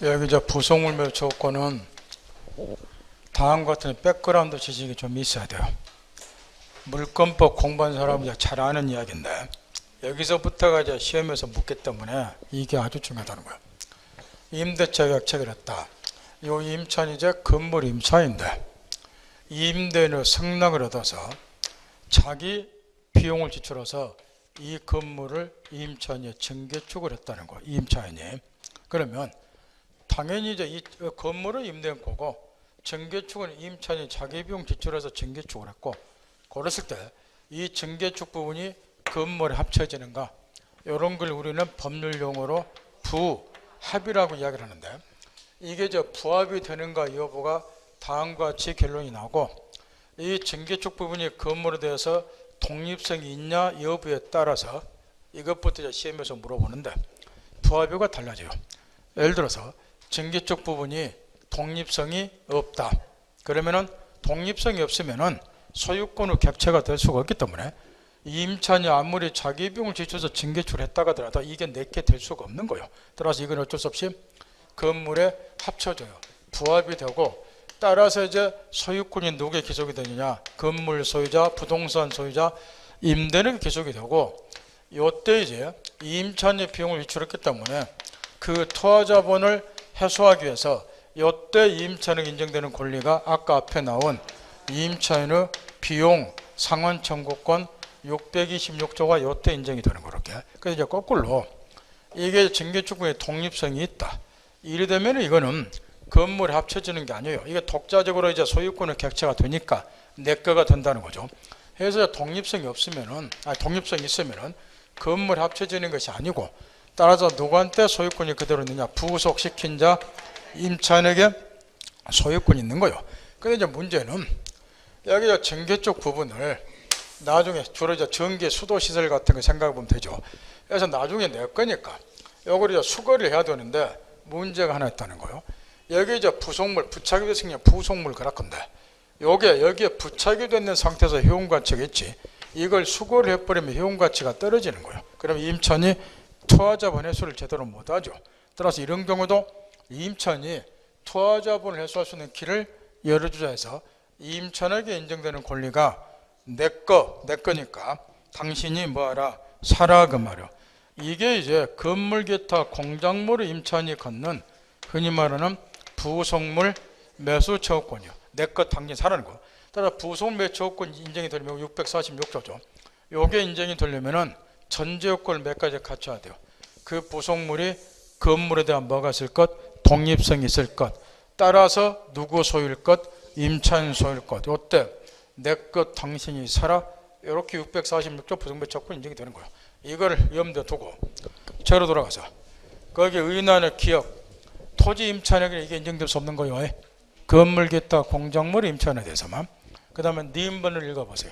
여기 부속물 매수 조건은 다음과 같은 백그라운드 지식이 좀 있어야 돼요. 물권법 공부한 사람이 잘 아는 이야기인데 여기서부터가 이제 시험에서 묻기 때문에 이게 아주 중요하다는 거예요. 임대차 계약 체결했다. 이 임차인이 이제 건물 임차인데 임대인의 승낙을 얻어서 자기 비용을 지출해서 이 건물을 임차인이 증개축을 했다는 거예요. 임차인이. 그러면 당연히 이제 이 건물을 임대인 거고 증개축은 임차인이 자기 비용 지출해서 증개축을 했고, 그랬을 때 이 증개축 부분이 건물에 합쳐지는가, 이런 걸 우리는 법률 용어로 부합이라고 이야기를 하는데, 이게 부합이 되는가 여부가 다음과 같이 결론이 나고, 이 증개축 부분이 건물에 대해서 독립성이 있냐 여부에 따라서 이것부터 시험에서 물어보는데 부합유가 달라져요. 예를 들어서 증개축 부분이 독립성이 없다. 그러면은 독립성이 없으면은 소유권의 객체가 될 수가 없기 때문에 임차인이 아무리 자기 비용을 지출해서 증개축을 했다가 하더라도 이게 내게 될 수가 없는 거예요. 따라서 이건 어쩔 수 없이 건물에 합쳐져요. 부합이 되고, 따라서 이제 소유권이 누구에 기속이 되느냐, 건물 소유자, 부동산 소유자, 임대는 기속이 되고, 이때 이제 임차인이 비용을 지출했기 때문에 그 투하자본을 해소하기 위해서 이때 임차인에게 인정되는 권리가 아까 앞에 나온 임차인의 비용 상환 청구권 626조가 이때 인정이 되는 거예요. 그래서 이제 거꾸로 이게 증개축분의 독립성이 있다. 이래 되면 이거는 건물에 합쳐지는 게 아니에요. 이게 독자적으로 이제 소유권의 객체가 되니까 내 거가 된다는 거죠. 그래서 독립성이 없으면은, 독립성이 있으면은 건물에 합쳐지는 것이 아니고, 따라서 누구한테 소유권이 그대로 있느냐, 부속시킨 자 임차인에게 소유권이 있는 거예요. 근데 이제 문제는 여기 증개축 부분을 나중에 주로 이제 전기 수도시설 같은 거 생각해 보면 되죠. 그래서 나중에 내 거니까 요걸 이제 수거를 해야 되는데 문제가 하나 있다는 거예요. 여기 이제 부속물, 부착이 됐으니 부속물 그럴 건데, 여기에 부착이 되는 상태에서 효용가치가 있지, 이걸 수거를 해버리면 효용가치가 떨어지는 거예요. 그러면 임차인이 투하자본 회수를 제대로 못하죠. 따라서 이런 경우도 임차인이 투하자본을 회수할 수 있는 길을 열어주자 해서 임차인에게 인정되는 권리가 내 거니까 당신이 뭐하라, 사라 그 말이요. 이게 이제 건물 기타 공작물을 임차인이 갖는 흔히 말하는 부속물 매수 채권이요. 내 것 당신 사라는 거. 따라 부속물 매수 채권 인정이 되려면 646조죠. 요게 인정이 되려면은 전제 요건을 몇 가지 갖춰야 돼요. 그 부속물이 건물에 대한 뭐가 있을 것, 독립성이 있을 것, 따라서 누구 소유일 것, 임차인 소유일 것. 요때 내 것 당신이 살아, 이렇게 646조 부속물 채권 인정이 되는 거예요. 이걸 염두에 두고 저로 돌아가서 거기 의논의 기업, 토지 임차인에게 이게 인정될 수 없는 거예요. 건물 기타 공작물 임차인에 대해서만. 그 다음에 니은번을 읽어보세요.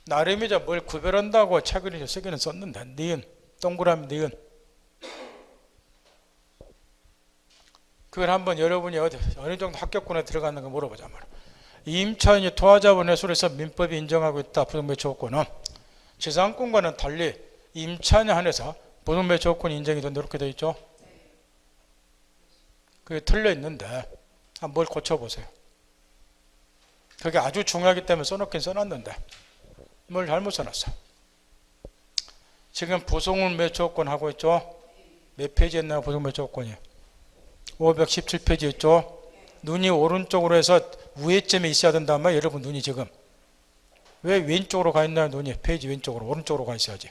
나름이자 뭘 구별한다고 책을 이제 쓰기는 썼는데, 니은, 동그라미 니은. 그걸 한번 여러분이 어느 정도 합격권에 들어갔는가 물어보자 말이야. 임차인이 투하자본 회수를 해서 민법이 인정하고 있다. 부속물 조건은 지상권과는 달리 임차인에 한해서 부속물 조건이 인정이 된다. 이렇게 되어 있죠. 그게 틀려 있는데 뭘 고쳐보세요. 그게 아주 중요하기 때문에 써놓긴 써놨는데 뭘 잘못 써놨어. 지금 부속물 매수 조건 하고 있죠. 몇 페이지 했나요? 부속물 매수 조건이 517페이지 있죠. 눈이 오른쪽으로 해서 위에쯤에 있어야 된단 말이에요. 여러분 눈이 지금 왜 왼쪽으로 가 있나요? 눈이 페이지 왼쪽으로, 오른쪽으로 가 있어야지.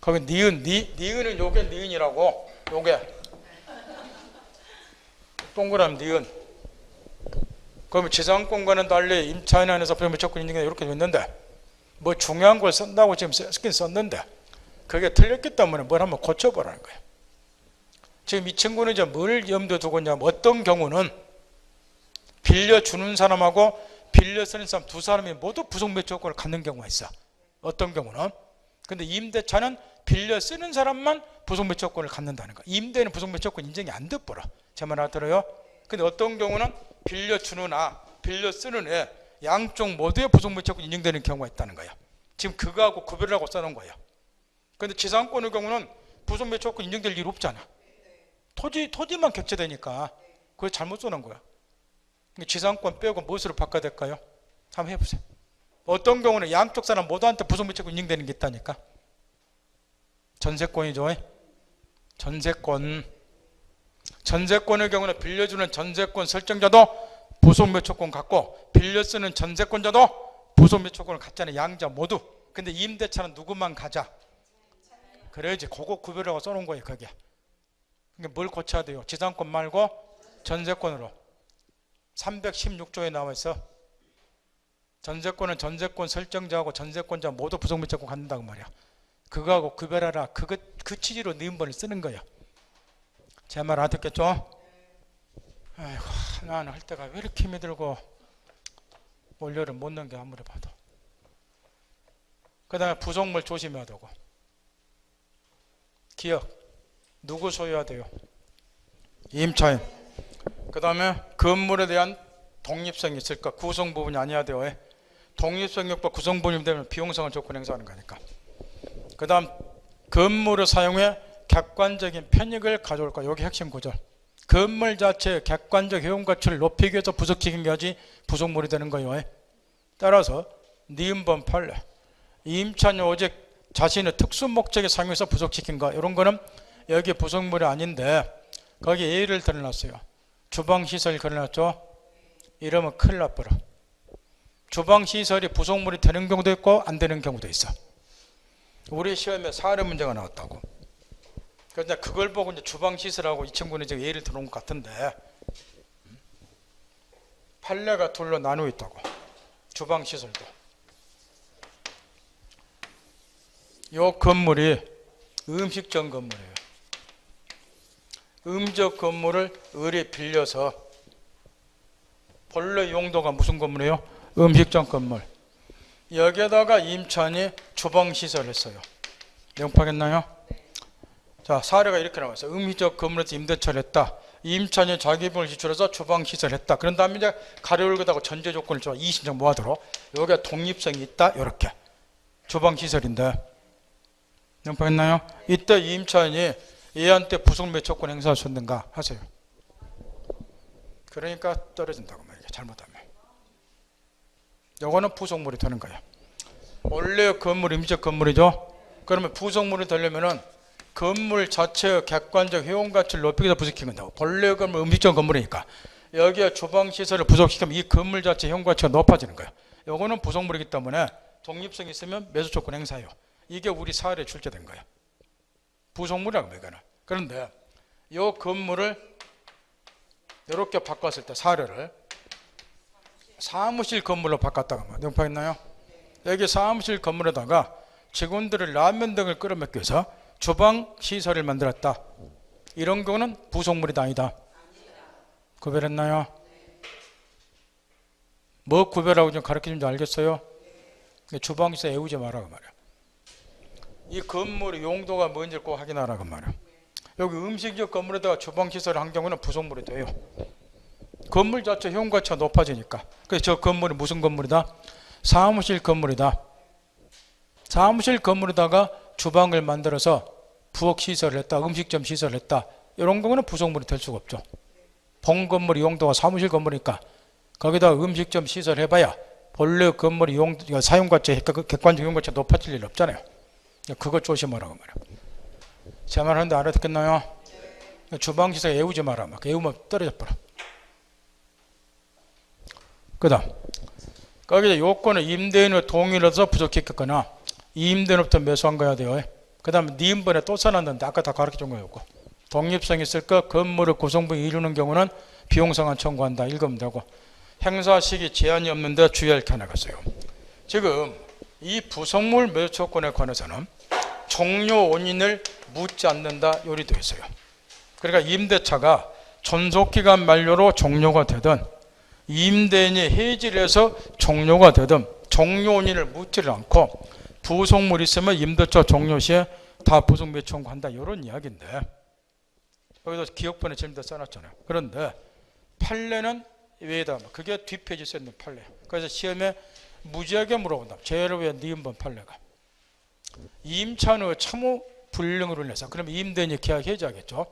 거기 니은은 요게 니은이라고, 요게 동그라미 니은. 그러면 지상권과는 달리 임차인 안에서 부속물 조건 인정이 이렇게 되어 있는데, 뭐 중요한 걸 쓴다고 지금 쓰긴 썼는데 그게 틀렸기 때문에 뭘 한번 고쳐보라는 거예요. 지금 이 친구는 이제 뭘 염두에 두고 있냐면, 어떤 경우는 빌려주는 사람하고 빌려 쓰는 사람 두 사람이 모두 부속물 조건을 갖는 경우가 있어. 어떤 경우는. 근데 임대차는 빌려 쓰는 사람만 부속물 조건을 갖는다는 거야. 임대는 부속물 조건 인정이 안 돼버려. 제 말 알아들어요? 근데 어떤 경우는 빌려주는 빌려 쓰는 애 양쪽 모두의 부속물 조건이 인정되는 경우가 있다는 거야. 지금 그거하고 구별을 하고 써놓은 거야. 근데 지상권의 경우는 부속매 조건 인정될 일 없잖아. 토지만 객체되니까 그걸 잘못 써놓은 거야. 지상권 빼고 무엇으로 바꿔야 될까요? 한번 해보세요. 어떤 경우는 양쪽 사람 모두한테 부속매 조건 인정되는 게 있다니까. 전세권이죠. 전세권의 경우는 빌려주는 전세권 설정자도 부속매 조건 갖고 빌려 쓰는 전세권자도 부속매 조건을 갖잖아요. 양자 모두. 근데 임대차는 누구만 가자? 그래야지. 그거 구별하고 써놓은 거예요. 그게. 그러니까 뭘 고쳐야 돼요? 지상권 말고 전세권으로. 316조에 나와 있어. 전세권은 전세권 설정자하고 전세권자 모두 부속매 조건 갖는다고 말이야. 그거하고 구별하라. 그 취지로 니은번을 쓰는 거예요. 제 말 알아듣겠죠? 아이고, 나는 할 때가 왜 이렇게 힘이 들고 원료를 못 넘겨 아무리 봐도. 그 다음에 부속물 조심해야 되고. 기억, 누구 소유해야 돼요? 임차인. 그 다음에 건물에 대한 독립성이 있을까? 구성 부분이 아니어야 돼요. 독립성 요법 구성 부분이 되면 비용성을 조건 행사하는 거니까. 그 다음 건물을 사용해 객관적인 편익을 가져올까? 여기 핵심 구절. 건물 자체의 객관적 효용 가치를 높이기 위해서 부속시킨 것이 부속물이 되는 거예요. 따라서 니은번 판례. 임차인이 오직 자신의 특수 목적에 사용해서 부속시킨 거. 이런 거는 여기 부속물이 아닌데 거기 예를 들어놨어요. 주방시설 그려놨죠. 이러면 큰일 나버려. 주방시설이 부속물이 되는 경우도 있고 안 되는 경우도 있어. 우리 시험에 사례 문제가 나왔다고. 그런데 그걸 보고 이제 주방시설하고 이 친구는 이제 예를 들어온 것 같은데 판례가 둘로 나누어 있다고. 주방시설도. 요 건물이 음식점 건물이에요. 음식 건물을 을이 빌려서 본래 용도가 무슨 건물이에요? 음식점 건물. 여기에다가 임차인이 주방시설을 했어요. 내용 파겠나요? 자, 사례가 이렇게 나왔어요. 음식점 건물에서 임대차를 했다. 임차인이 자기 비용을 지출해서 주방시설을 했다. 그런 다음에 이제 가료를 그다고 전제 조건을 줘. 이의신청 모아도록. 여기에 독립성이 있다. 이렇게. 주방시설인데. 내용 파겠나요? 이때 임차인이 얘한테 부속매 조건 행사할 수 있는가 하세요. 그러니까 떨어진다고 말이에요. 잘못하면. 요거는 부속물이 되는 거예요. 원래 건물 임시적 건물이죠. 그러면 부속물이 되려면은 건물 자체의 객관적 효용 가치를 높이기 위해서 부속시킨 건다고. 본래 건물 음식적 건물이니까 여기에 주방시설을 부속시키면 이 건물 자체 효용 가치가 높아지는 거예요. 요거는 부속물이기 때문에 독립성이 있으면 매수 조건 행사해요. 이게 우리 사례에 출제된 거예요. 부속물이라고 이거는. 그런데 이 건물을 이렇게 바꿨을 때 사례를 사무실 건물로 바꿨다가 내용 파겠나요? 여기 사무실 건물에다가 직원들을 라면 등을 끓여 먹기 위해서 주방 시설을 만들었다. 이런 경우는 부속물이다 아니다? 구별했나요? 뭐 구별하고 좀 가르치는지 알겠어요? 주방 시설 애우지 말라고 말이야. 이 건물의 용도가 뭔지를 꼭 확인하라고 말이야. 여기 음식적 건물에다가 주방 시설을 한 경우는 부속물이 돼요. 건물 자체 효용 가치가 높아지니까. 그래서 저 건물이 무슨 건물이다? 사무실 건물이다. 사무실 건물에다가 주방을 만들어서 부엌 시설을 했다. 음식점 시설을 했다. 이런 경우는 부속물이 될 수가 없죠. 본 건물의 용도가 사무실 건물이니까 거기다 음식점 시설 해봐야 본래 건물의 사용 가치, 객관적 효용 가치가 높아질 일 없잖아요. 그거 조심하라고 말이야. 제 말 하는데 알아듣겠나요? 주방 시설 애우지 마라. 막 애우면 떨어져 버려. 그 다음 거기다 요건을 임대인의 동의를 얻어서 부속시켰거나 임대인으로부터 매수한 거야 돼요. 그 다음에 니은번에 또 써놨는데 아까 다 가르쳐준 거였고 독립성이 있을까? 건물의 구성부에 이루는 경우는 비용상환 청구한다. 읽으면 되고 행사 시기 제한이 없는데 주의할 게 하나가 있어요. 지금 이 부속물 매수 조건에 관해서는 종료 원인을 묻지 않는다 요리 되어 있어요. 그러니까 임대차가 존속기간 만료로 종료가 되든 임대인이 해지를 해서 종료가 되든 종료 원인을 묻지를 않고 부속물이 있으면 임대차 종료 시에 다 부속매 청구한다. 이런 이야기인데 여기도 기억번에 지금도 써놨잖아요. 그런데 판례는 왜다? 그게 뒷페이지에 써있는 판례. 그래서 시험에 무지하게 물어본다. 제일 위에 니은번 판례가 임차인의 참호 불능으로 인해서. 그러면 임대인이 계약 해지하겠죠.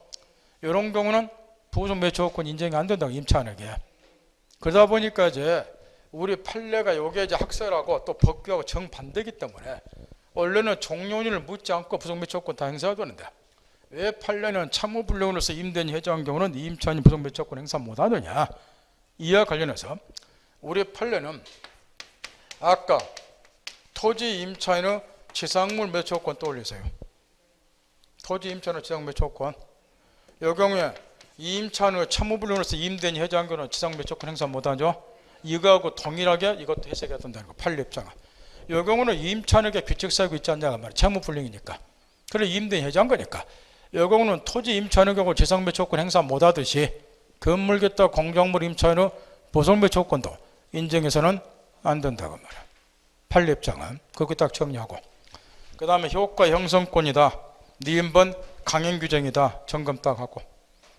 이런 경우는 부속 매입 조건 인정이 안 된다고, 임차인에게. 그러다 보니까 이제 우리 판례가 요게 이제 학설하고 또 법규하고 정반대이기 때문에 원래는 종료인을 묻지 않고 부속 매입 조건 다 행사해야 되는데, 왜 판례는 참호 불능으로서 임대인이 해지한 경우는 임차인이 부속 매입 조건 행사 못 하느냐, 이와 관련해서 우리 판례는 아까 토지 임차인의 지상물 매입 조건 떠올리세요. 토지 임차인의 지상 매입 조건. 이 경우에 임차인의 참호 불능으로서 임대인이 해지한 경우는 지상 매입 조건 행사 못 하죠. 이거하고 동일하게 이것도 해석해야 된다는 거, 판례 입장은. 이 경우는 임차인에게 규칙 사유가 있지 않냐가 말이야. 채무 불능이니까. 그래 임대인이 해지한 거니까. 이 경우는 토지 임차인의 경우 지상 매입 조건 행사 못 하듯이 건물겠다 공작물 임차인의 보석 매입 조건도 인정해서는 안 된다고 말이야. 판례 입장은 그렇게 딱 정리하고, 그 다음에 효과 형성권이다, 니은번 강행 규정이다, 점검 딱 하고,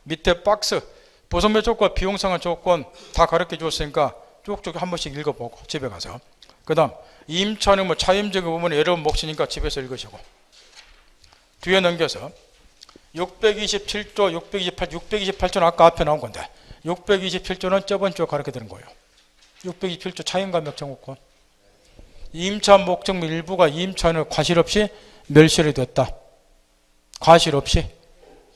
밑에 박스 보석 매입 조건 비용 상한 조건 다 가르쳐 주었으니까 쭉쭉 한 번씩 읽어보고 집에 가서, 그 다음 임차인의 뭐 차임적 부분에 예로운 몫이니까 집에서 읽으시고, 뒤에 넘겨서 627조, 628, 628조는 아까 앞에 나온 건데 627조는 저번 주에 가르쳐 드린 거예요. 627조 차임감액 정호권. 임차 목적물 일부가 임차인의 과실 없이 멸실이 됐다. 과실 없이.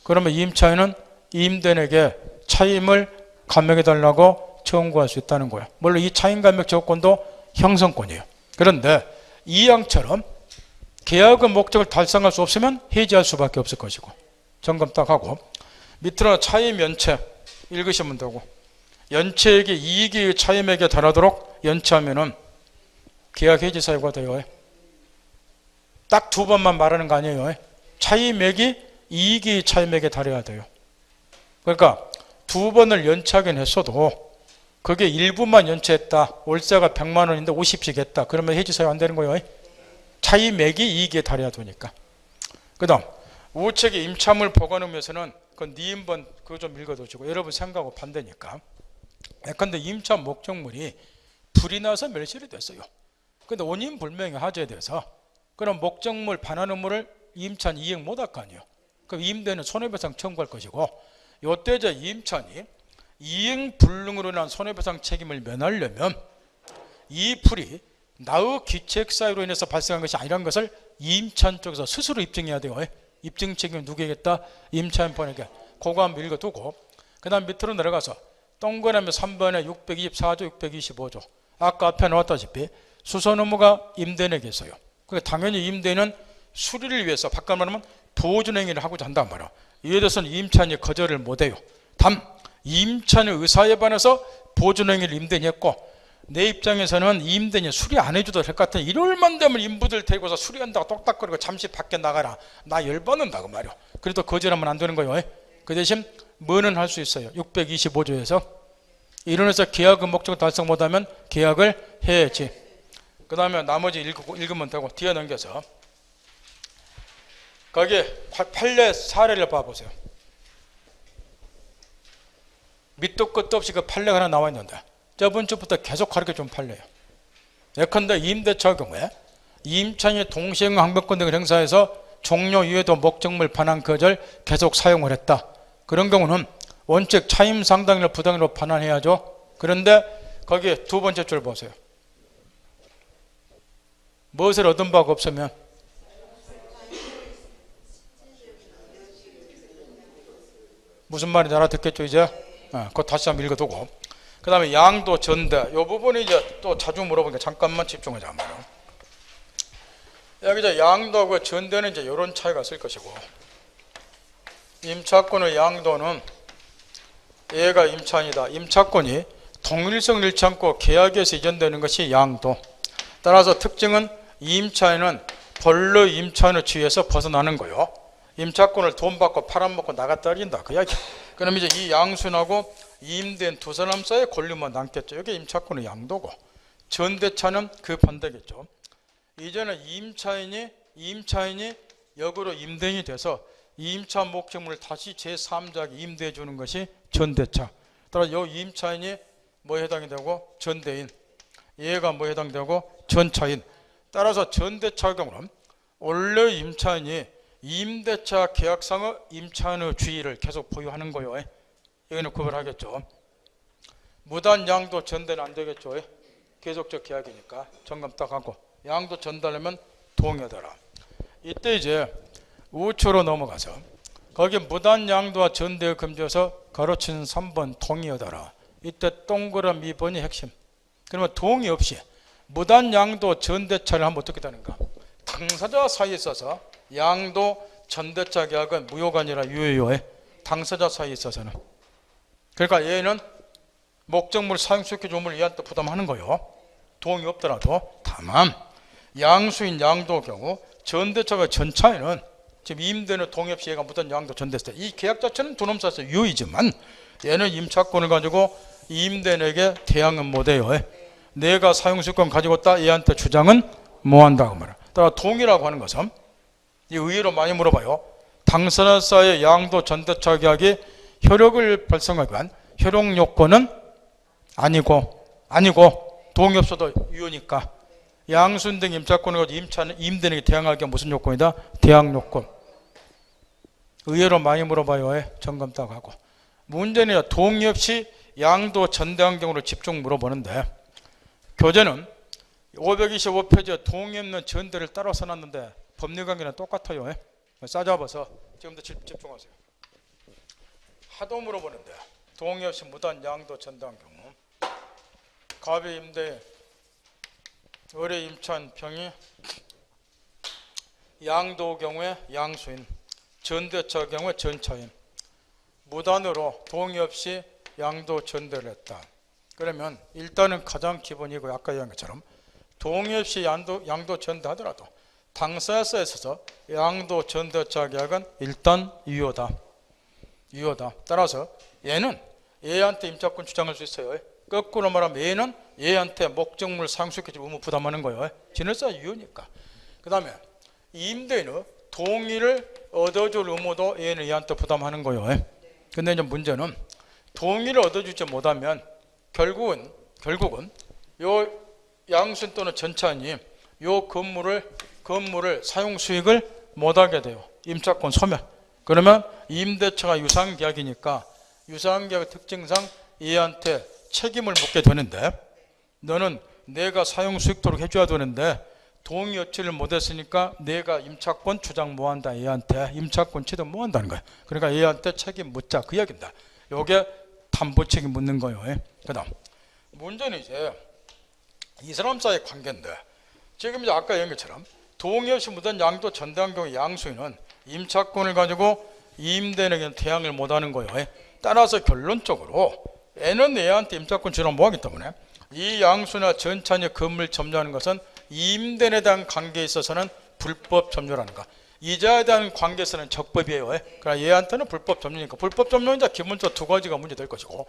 그러면 임차인은 임대인에게 차임을 감액해달라고 청구할 수 있다는 거예요. 물론 이 차임감액 조건도 형성권이에요. 그런데 이 양처럼 계약의 목적을 달성할 수 없으면 해지할 수밖에 없을 것이고, 점검 딱 하고, 밑으로 차임 연체 읽으시면 되고, 연체액이 이익이 차임액에 달하도록 연체하면은 계약 해지 사유가 돼요. 딱 두 번만 말하는 거 아니에요. 차임액이 이익이 차임액에 달해야 돼요. 그러니까 두 번을 연체하긴 했어도 그게 일부만 연체했다. 월세가 100만 원인데 50씩 했다. 그러면 해지 사유 안 되는 거예요. 차임액이 이익에 달해야 되니까. 그 다음 우측에 임차물 보관하면서는 그 니은번 그거 좀 읽어두시고, 여러분 생각하고 반대니까. 예컨대 임차 목적물이 불이 나서 멸실이 됐어요. 근데 원인 불명의 화재에 대해서 그럼 목적물 반환 의무를 임차인이 이행 못할 거 아니에요. 그럼 임대인은 손해배상 청구할 것이고, 요때 이제 임차인이 이행 불능으로 인한 손해배상 책임을 면하려면 이 불이 나의 기책 사유로 인해서 발생한 것이 아니라는 것을 임차인 쪽에서 스스로 입증해야 돼요. 입증 책임을 누구에게겠다? 임차인 번에게. 그거 한번 읽어두고, 그 다음 밑으로 내려가서 동그라미 3번에 624조, 625조. 아까 앞에 나왔다시피 수선 의무가 임대인에게 있어요. 그러니까 당연히 임대인은 수리를 위해서, 바깥 말하면 보존행위를 하고자 한단 말이야. 이에 대해서는 임차인이 거절을 못해요. 단 임차인의 의사에 반해서 보존행위를 임대인이 했고, 내 입장에서는 임대인이 수리 안 해줘도 될 것 같은 일요일만 되면 인부들 데리고서 수리한다고 똑딱거리고 잠시 밖에 나가라, 나 열받는다고 말이야. 그래도 거절하면 안 되는 거예요. 그 대신 뭐는 할 수 있어요. 625조에서 이론에서 계약의 목적을 달성 못하면 계약을 해야지. 그 다음에 나머지 읽으면 되고, 뒤에 넘겨서 거기 판례 사례를 봐보세요. 밑도 끝도 없이 그 판례가 하나 나와 있는데 저번 주부터 계속 가르쳐준 판례예요. 예컨대 임대차 경우에 임차인이 동시행 항변권 등을 행사해서 종료 이후에도 목적물 반환 거절 계속 사용을 했다. 그런 경우는 원칙 차임 상당일을 부당일로 반환해야죠. 그런데 거기 두 번째 줄 보세요. 무엇을 얻은 바가 없으면 무슨 말인지 알아듣겠죠 이제? 그거 다시 한번 읽어두고, 그 다음에 양도 전대 이 부분이 이제 또 자주 물어보니까 잠깐만 집중하자 말이에요. 여기 이제 양도하고 전대는 이제 이런 차이가 있을 것이고, 임차권의 양도는 얘가 임차인이다. 임차권이 동일성을 잃지 않고 계약에서 이전되는 것이 양도. 따라서 특징은 임차인은 본래 임차인의 지위에서 벗어나는 거요. 임차권을 돈 받고 팔아먹고 나갔다 버린다 그 이야기. 그럼 이제 이 양순하고 임대인 두 사람 사이에 권리만 남겠죠. 이게 임차권의 양도고, 전대차는 그 반대겠죠. 이제는 임차인이 역으로 임대인이 돼서 임차 목적물을 다시 제3자에게 임대해 주는 것이 전대차. 따라 이 임차인이 뭐에 해당이 되고 전대인, 얘가 뭐에 해당되고 전차인. 따라서 전대차 경우는 원래 임차인이 임대차 계약상의 임차인의 주의를 계속 보유하는 거요. 여기는 구별하겠죠. 무단 양도 전대는 안 되겠죠. 계속적 계약이니까 점검 딱 하고, 양도 전달하면 동의하더라. 이때 이제 우초로 넘어가서 거기 무단 양도와 전대를 금지해서 가로친 3번 동의하더라. 이때 동그라미 2번이 핵심. 그러면 동의 없이 무단 양도 전대차를 하면 어떻게 되는가? 당사자 사이에 있어서 양도 전대차 계약은 무효가 아니라 유효해. 당사자 사이에 있어서는. 그러니까 얘는 목적물 사용수익 조문을 얘한테 부담하는 거요. 동의 없더라도. 다만 양수인 양도 경우 전대차가 전차에는 지금 임대는 동의 없이 얘가 무단 양도 전대했을 때 이 계약 자체는 두 놈 사이에서 유효이지만 얘는 임차권을 가지고 임대인에게 대항은 못해요. 내가 사용수익권 가지고 있다 얘한테 주장은 못한다고 말이야. 따라 동의라고 하는 것은 이 의외로 많이 물어봐요. 당사자 사이의 양도 전대차 계약이 효력을 발생하기 위한 효력 요건은 아니고 동의 없어도 유효니까 양수인 등 임차권을 가지고 임대인에게 대항하기 위한 무슨 요건이다? 대항 요건. 의외로 많이 물어봐요. 점검 딱 하고. 문제는 동의 없이 양도 전대한 경우를 집중 물어보는데 교재는 525페이지에 동의 없는 전대를 따로 써놨는데 법률 관계는 똑같아요. 싸잡아서 지금부터 집중하세요. 하도 물어보는데 동의 없이 무단 양도 전대한 경우 갑의 임대 의뢰 임차인 평이 양도 경우에 양수인 전대차 경우에 전차인 무단으로 동의 없이 양도 전대를 했다. 그러면 일단은 가장 기본이고 아까 얘기한 것처럼 동의 없이 양도 전대하더라도 당사자에 있어서 양도 전대차 계약은 일단 유효다. 따라서 얘는 얘한테 임차권 주장할 수 있어요. 거꾸로 말하면 얘는 얘한테 목적물 상수익 의무 부담하는 거예요. 진월사 유효니까. 그 다음에 임대인의 동의를 얻어줄 의무도 얘는 얘한테 부담하는 거예요. 근데 이제 문제는 동의를 얻어주지 못하면 결국은 요 양수인 또는 전차인이 요 건물을 사용 수익을 못하게 돼요. 임차권 소멸. 그러면 임대차가 유상계약이니까 유상계약 특징상 얘한테 책임을 묻게 되는데 너는 내가 사용 수익도록 해줘야 되는데 동의 얻지를 못했으니까 내가 임차권 주장 못한다. 얘한테 임차권 취득 못한다는 거야. 그러니까 얘한테 책임 묻자 그 이야기입니다. 요게 담보 책임 묻는 거예요. 그 다음 문제는 이제 이 사람 사이의 관계인데 지금 이제 아까 얘기한 것처럼 동의 없이 무단 양도 전대한 경우 양수인은 임차권을 가지고 임대인에게 대항을 못하는 거예요. 따라서 결론적으로 N은 얘한테 임차권 주장 못하기 때문에 이 양수나 전차인의 건물 점유하는 것은 임대인에 대한 관계에 있어서는 불법 점유라는 거. 이자에 대한 관계에서는 적법이에요. 그러니까 얘한테는 불법 점유니까 불법 점유는 이제 기본적으로 두 가지가 문제될 것이고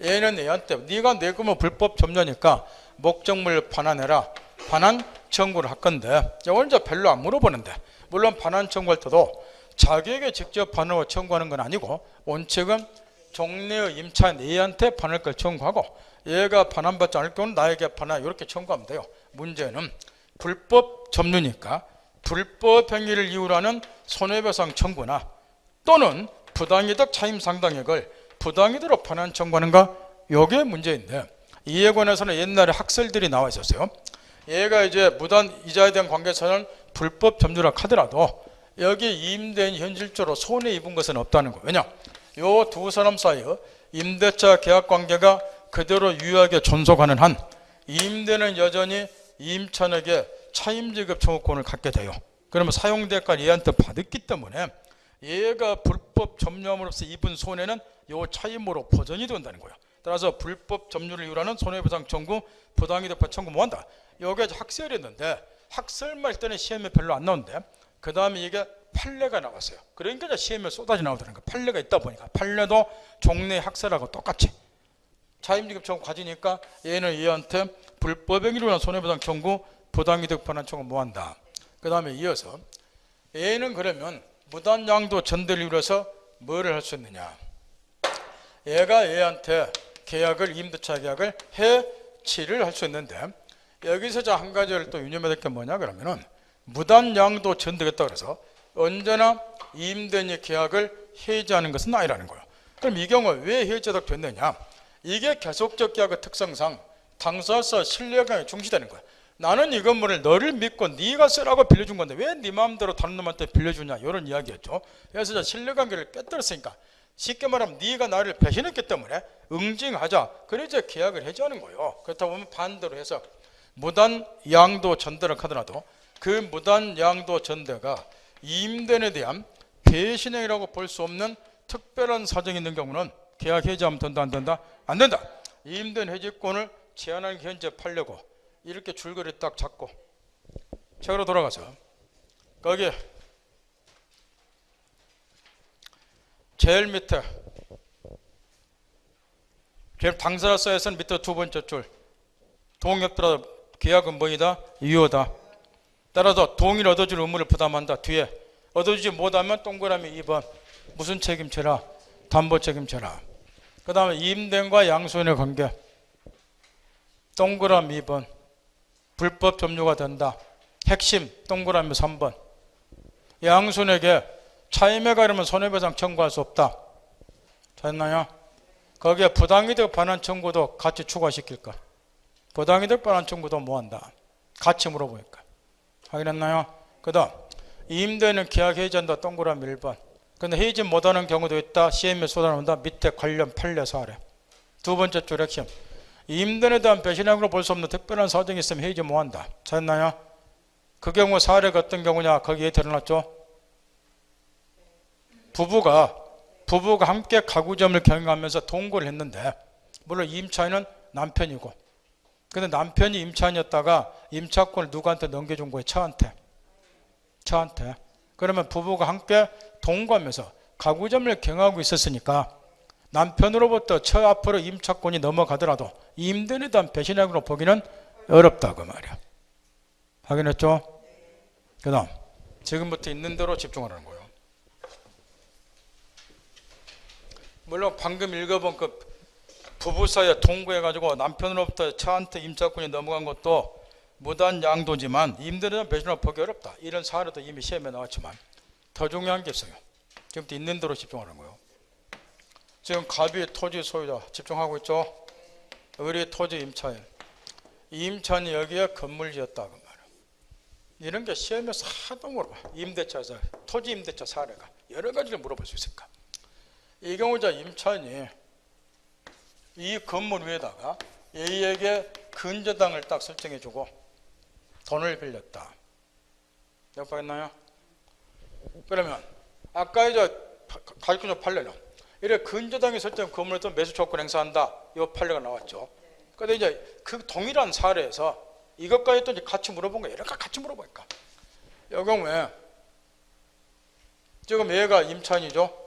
얘는 얘한테 네가 내 거면 불법 점유니까 목적물 반환해라. 반환 청구를 할 건데 오늘 이제 별로 안 물어보는데 물론 반환 청구할 때도 자기에게 직접 반환을 청구하는 건 아니고 원칙은 종래의 임차인 A한테 반환을 청구하고 얘가 반환받지 않을 경우는 나에게 반환 이렇게 청구하면 돼요. 문제는 불법 점유니까 불법 행위를 이유로 하는 손해배상 청구나 또는 부당이득 차임 상당액을 부당이득으로 반환 청구하는가 이게 문제인데 이에 관해서는 옛날에 학설들이 나와 있었어요. 얘가 이제 무단 이자에 대한 관계에서는 불법 점유라 하더라도 여기 임대인이 현실적으로 손해 입은 것은 없다는 거예요. 왜냐? 요 두 사람 사이의 임대차 계약 관계가 그대로 유효하게 존속하는 한 임대는 여전히 임차인에게 차임지급 청구권을 갖게 돼요. 그러면 사용대가를 얘한테 받았기 때문에 얘가 불법 점유함으로써 입은 손해는 요 차임으로 보전이 된다는 거예요. 따라서 불법 점유를 이유로 하는 손해배상 청구, 부당이득 청구 못한다. 여기가 학설이었는데 학설만 때는 시험에 별로 안 나오는데 그 다음에 이게 판례가 나왔어요. 그러니까 시험에 쏟아져 나오더라는 거예요. 판례가 있다 보니까 판례도 종래 학설하고 똑같이 차임지급 청구 가지니까 얘는 얘한테 불법 행위로 인한 손해배상 청구, 부당이득 반환 청구 못한다. 그 다음에 이어서 얘는 그러면 무단 양도 전대를 이루어서 뭐를 할 수 있느냐? 얘가 얘한테 계약을 임대차 계약을 해지를 할 수 있는데 여기서 한 가지를 또 유념해야 될 게 뭐냐 그러면은 무단 양도 전대겠다 그래서 언제나 임대인이 계약을 해지하는 것은 아니라는 거예요. 그럼 이 경우 왜 해지하도록 됐느냐? 이게 계속적 계약의 특성상 당사자 신뢰감이 중시되는 거야. 나는 이 건물을 너를 믿고 네가 쓰라고 빌려준 건데 왜 네 마음대로 다른 놈한테 빌려주냐, 이런 이야기였죠. 그래서 신뢰관계를 깨뜨렸으니까 쉽게 말하면 네가 나를 배신했기 때문에 응징하자, 그래서 계약을 해지하는 거예요. 그렇다 보면 반대로 해서 무단 양도 전대를 하더라도 그 무단 양도 전대가 임대인에 대한 배신행위라고 볼 수 없는 특별한 사정이 있는 경우는 계약 해지하면 된다, 안 된다? 안 된다. 임대인 해지권을 제한하는 현재 팔려고 이렇게 줄거리 딱 잡고 책으로 돌아가서 거기 제일 밑에 제일 당사자에서는 밑에 두 번째 줄 동의없더라도 계약은 뭐이다? 유효다. 따라서 동의를 얻어줄 의무를 부담한다. 뒤에 얻어주지 못하면 동그라미 2번 무슨 책임져라? 담보 책임져라. 그 다음에 임대인과 양수인의 관계 동그라미 2번 불법 점유가 된다. 핵심 동그라미 3번 양수인에게 차임에 가려면 손해배상 청구할 수 없다. 됐나요? 거기에 부당이득 반환 청구도 같이 추가시킬까? 부당이득 반환 청구도 뭐한다? 같이 물어보니까. 확인했나요? 그 다음 임대인은 계약 해지한다. 동그라미 1번. 근데 해지 못하는 경우도 있다. CM에 쏟아나온다. 밑에 관련 판례 사례. 두 번째 줄 핵심 임대인에 대한 배신행위로 볼 수 없는 특별한 사정이 있으면 해지 못한다. 찾나요? 그 경우 사례가 어떤 경우냐? 거기에 드러났죠. 부부가 함께 가구점을 경영하면서 동거를 했는데 물론 임차인은 남편이고 근데 남편이 임차인이었다가 임차권을 누구한테 넘겨준 거예요? 처한테. 그러면 부부가 함께 동거하면서 가구점을 경영하고 있었으니까 남편으로부터 처 앞으로 임차권이 넘어가더라도 임대인에 대한 배신행위로 보기는 어렵다고 말이야. 확인했죠? 그 다음 지금부터 있는 대로 집중하라는 거예요. 물론 방금 읽어본 그 부부 사이에 동거해가지고 남편으로부터 처한테 임차권이 넘어간 것도 무단 양도지만 임대인에 대한 배신으로 보기 어렵다. 이런 사례도 이미 시험에 나왔지만 더 중요한 게 있어요. 지금부터 있는 대로 집중하는 거예요. 지금 갑이 토지 소유자 집중하고 있죠. 우리 토지 임차인. 임차인이 여기에 건물 지었다고 말이야. 이런 게 시험에서 하도 물어봐. 임대차에서 토지 임대차 사례가 여러 가지를 물어볼 수 있을까. 이 경우자 임차인이 이 건물 위에다가 A에게 근저당을 딱 설정해주고 돈을 빌렸다. 여보겠나요? 그러면 아까 이제 가격권 판례는 이래 근저당이 설정 건물에 또 매수 조건 행사한다. 이 판례가 나왔죠. 근데 이제 그 동일한 사례에서 이것까지 또 이제 같이 물어본 거예요. 이렇게 같이 물어보니까. 이 경우에 지금 얘가 임차인이죠.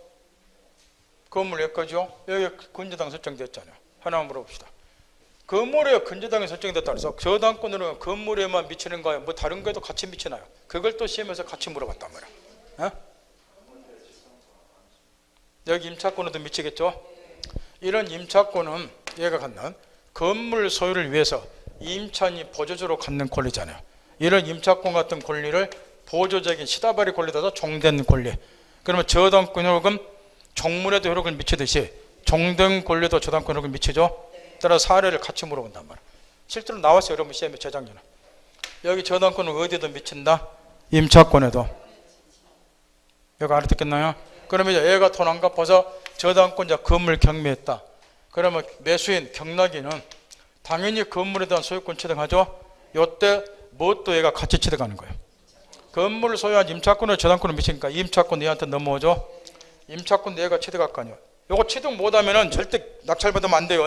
건물 내 거죠. 여기 근저당 설정됐잖아요. 하나만 물어봅시다. 건물에 근저당이 설정됐다 그래서 저당권으로 건물에만 미치는 거예요? 뭐 다른 거에도 같이 미치나요? 그걸 또 시험에서 같이 물어봤단 말이야. 어? 여기 임차권에도 미치겠죠? 이런 임차권은 얘가 갖는 건물 소유를 위해서 임차인이 보조적으로 갖는 권리잖아요. 이런 임차권 같은 권리를 보조적인 시다발이 권리다 종된 권리. 그러면 저당권 효력은 종물에도 효력을 미치듯이 종된 권리도 저당권 효력을 미치죠. 따라 사례를 같이 물어본단 말이에요. 실제로 나왔어요. 여러분 시험에 재작년에. 여기 저당권은 어디에도 미친다? 임차권에도. 여기 알아듣겠나요? 그러면 이제 얘가 돈 안 갚아서 저당권자 건물 경매했다. 그러면 매수인 경락인은 당연히 건물에 대한 소유권 취득하죠. 이때 무엇도 얘가 같이 취득하는 거예요. 건물을 소유한 임차권을 저당권을 미치니까 임차권 얘한테 넘어오죠. 임차권 얘가 취득할 거 아니에요. 이거 취득 못하면 절대 낙찰받으면 안 돼요.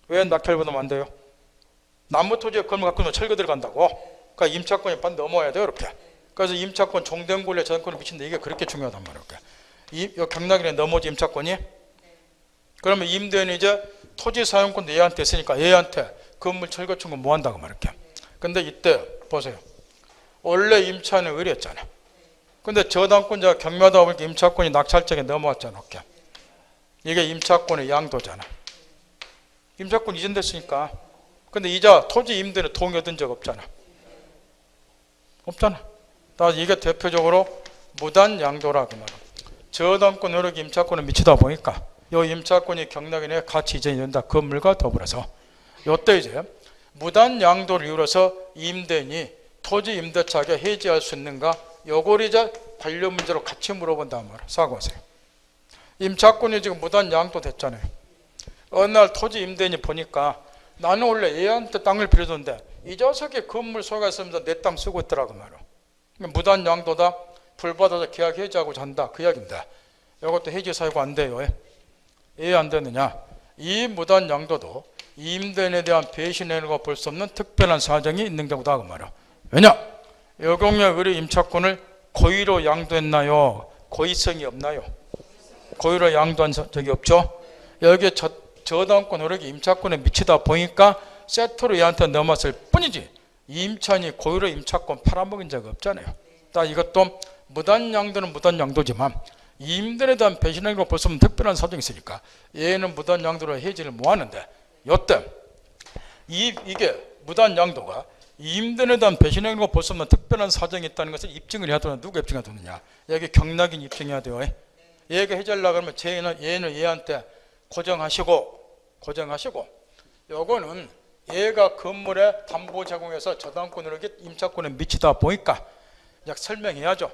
왜 낙찰받으면 안 돼요? 나무 토지에 건물 갖고 있는 철거 들어간다고. 그러니까 임차권이 반 넘어야 돼요. 이렇게. 그래서 임차권 종된 권리에 저당권을 미친다. 이게 그렇게 중요하단 말이에요. 이 경락인에 넘어지 임차권이. 그러면 임대인이 이제 토지 사용권도 얘한테 있으니까 얘한테 건물 철거 청구 뭐 한다고 말이야. 근데 이때 보세요. 원래 임차인은 의뢰했잖아. 근데 저당권자가 경매하다 보니까 임차권이 낙찰장에 넘어왔잖아. 이렇게. 이게 임차권의 양도잖아. 임차권 이전됐으니까. 근데 이자 토지 임대는 동의 얻은 적 없잖아. 없잖아. 따라서 이게 대표적으로 무단양도라 그 말이야. 저당권 흐르기 임차권을 미치다 보니까 요 임차권이 경락에 내에 가치 이전이 된다. 건물과 더불어서 요때 이제 무단양도를 이유로서 임대인이 토지 임대차게 해지할 수 있는가? 요걸 이제 관련 문제로 같이 물어본단 말이야. 사고하세요. 임차권이 지금 무단양도 됐잖아요. 어느 날 토지 임대인이 보니까 나는 원래 얘한테 땅을 빌려줬는데 이 자석이 건물 소유가 있으면서 내 땅 쓰고 있더라고 말이야. 무단양도다. 불받아서 계약 해지하고자 한다. 그 이야기인데 이것도 해지 사유가 안 돼요. 왜 안 되느냐? 이 무단양도도 임대인에 대한 배신행위가 볼 수 없는 특별한 사정이 있는 경우다 그 말이야. 왜냐? 여경력 의뢰 임차권을 고의로 양도했나요? 고의성이 없나요? 고의로 양도한 적이 없죠. 여기에 저당권 흐르기 임차권에 미치다 보니까 세트로 얘한테 넘었을 뿐이지 임차인이 고의로 임차권 팔아먹은 적 없잖아요. 딱 이것도 무단양도는 무단양도지만 임대인에 대한 배신행위가 볼 수 없는 특별한 사정이 있으니까 얘는 무단양도로 해지를 못하는데 요때 이게 무단양도가 임대인에 대한 배신행위가 볼 수 없는 특별한 사정이 있다는 것을 입증을 해야 되나? 누가 입증해야 되느냐? 여기 경락인 입증해야 돼요. 얘가 해지하려고 하면 얘는 얘한테 고정하시고 요거는 얘가 건물에 담보 제공해서 저당권 흐르기 임차권에 미치다 보니까 약 설명해야죠.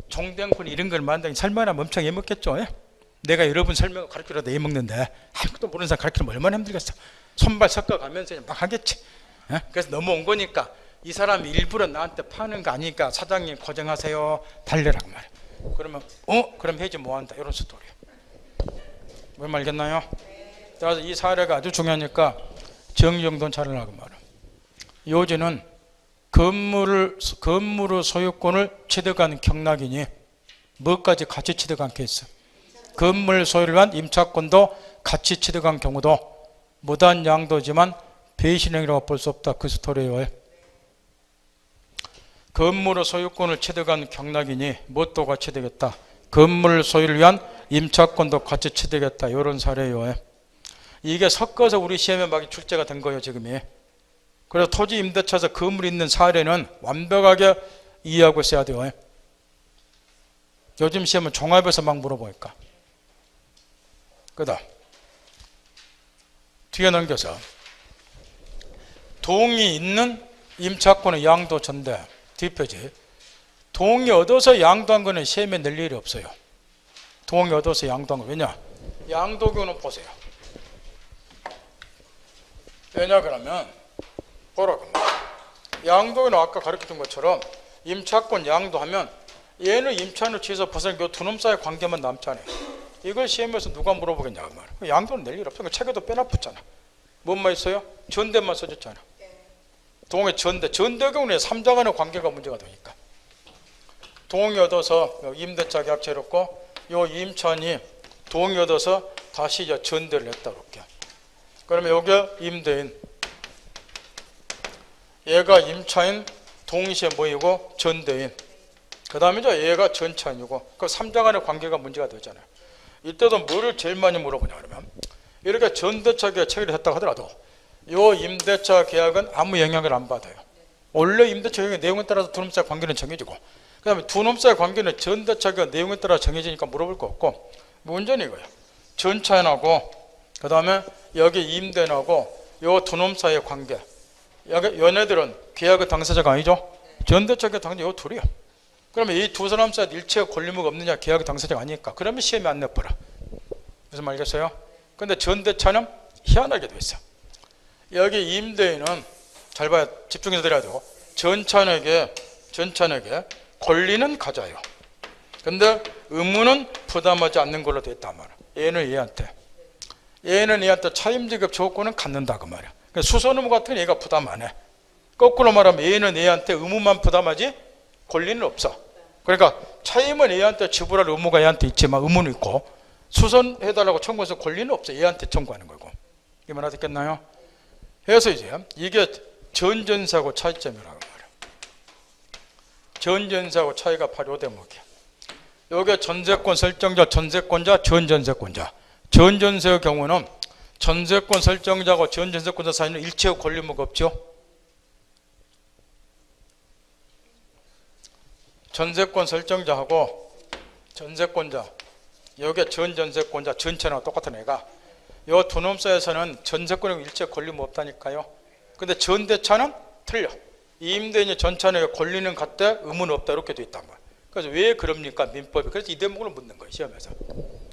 종대행권 이런 걸 만드는 설명하면 엄청 애먹겠죠. 내가 여러분 설명을 가르치려다 애먹는데 아무것도 모르는 사람 가르치면 얼마나 힘들겠어. 손발 섞어가면서 막 하겠지. 그래서 넘어온 거니까 이 사람이 일부러 나한테 파는 거 아니니까 사장님 고정하세요. 달래라고 말해. 그러면 그럼 해지 뭐한다. 이런 스토리예요. 뭘 말겠나요? 따라서 이 사례가 아주 중요하니까 정정돈 차려라고 말해. 요지는 건물의 소유권을 취득한 경락인이 뭐까지 같이 취득한 케이스. 건물 소유를 위한 임차권도 같이 취득한 경우도 무단양도지만 배신행위라고 볼 수 없다. 그 스토리예요. 건물의 소유권을 취득한 경락인이 무엇도 같이 취득했다. 건물 소유를 위한 임차권도 같이 취득했다. 이런 사례예요. 이게 섞어서 우리 시험에 막 출제가 된 거예요. 지금이. 그래서 토지 임대차에서 건물이 있는 사례는 완벽하게 이해하고 있어야 돼요. 요즘 시험은 종합해서 막 물어보니까. 그 다음 뒤에 넘겨서 동의 있는 임차권의 양도 전대 뒷표지. 동의 얻어서 양도한 거는 시험에 낼 일이 없어요. 동의 얻어서 양도한 거. 왜냐? 양도교는 보세요. 왜냐 그러면 보라고. 양도교는 아까 가르쳐준 것처럼 임차권 양도하면 얘는 임차인을 취해서 벗어난 두 놈 사이의 관계만 남잖아요. 이걸 시험에서 누가 물어보겠냐고 말이야. 양도는 낼 일 없어. 책에도 빼놔붙잖아. 뭔만 있어요? 전대만 써줬잖아. 동의 전대. 전대 경우는 3자 간의 관계가 문제가 되니까. 동의 얻어서 임대차 계약 체롭고 요 임차인이 동의 얻어서 다시 이제 전대를 했다 그럴게요. 그러면 여기 임대인 얘가 임차인 동시에 뭐이고 전대인 그 다음에 이제 얘가 전차인이고 그 3자 간의 관계가 문제가 되잖아요. 이때도 뭐를 제일 많이 물어보냐 그러면 이렇게 전대차 계약 체결을 했다고 하더라도 요 임대차 계약은 아무 영향을 안 받아요. 원래 임대차 계약의 내용에 따라서 두 놈 사이 관계는 정해지고 그 다음에 두 놈 사이 관계는 전대차 계약 내용에 따라 정해지니까 물어볼 거 없고 문제는 이거예요. 전차인하고 그 다음에 여기 임대인하고 요 두 놈 사이의 관계 여기 얘네들은 계약의 당사자가 아니죠. 전대차 계약 당사자 요 둘이요. 그러면 이 두 사람 사이 일체의 권리무가 없느냐? 계약의 당사자가 아니니까. 그러면 시험에 안 내버려. 무슨 말겠어요? 근데 전대차는 희한하게 돼 있어. 여기 임대인은 잘 봐야 집중해서 들어야 되고 전차인에게 권리는 가져요. 근데 의무는 부담하지 않는 걸로 돼 있단 말이야. 얘는 얘한테 차임지급 조건은 갖는다 그 말이야. 그러니까 수선 의무 같은 건 얘가 부담 안 해. 거꾸로 말하면 얘는 얘한테 의무만 부담하지 권리는 없어. 그러니까 차임은 얘한테 지불할 의무가 얘한테 있지만 의무는 있고 수선해달라고 청구해서 권리는 없어. 얘한테 청구하는 거고. 이 말 알아듣겠나요? 그래서 이제 이게 전전세하고 차이점이라고 말이야. 전전세하고 차이가 바로 요 대목이야. 요게 전세권 설정자, 전세권자, 전전세권자. 전전세의 경우는 전세권 설정자하고 전전세권자 사이는 일체의 권리무가 없죠. 전세권 설정자하고 전세권자, 여기에 전전세권자 전체랑 똑같은 애가 요 두 놈 사이에서는 전세권에 일체 권리무 없다니까요. 근데 전대차는 틀려. 임대인이 전차에 권리는 같대 의무는 없다 이렇게 돼 있단 말이에요. 그래서 왜 그럽니까 민법이. 그래서 이 대목을 묻는 거예요 시험에서.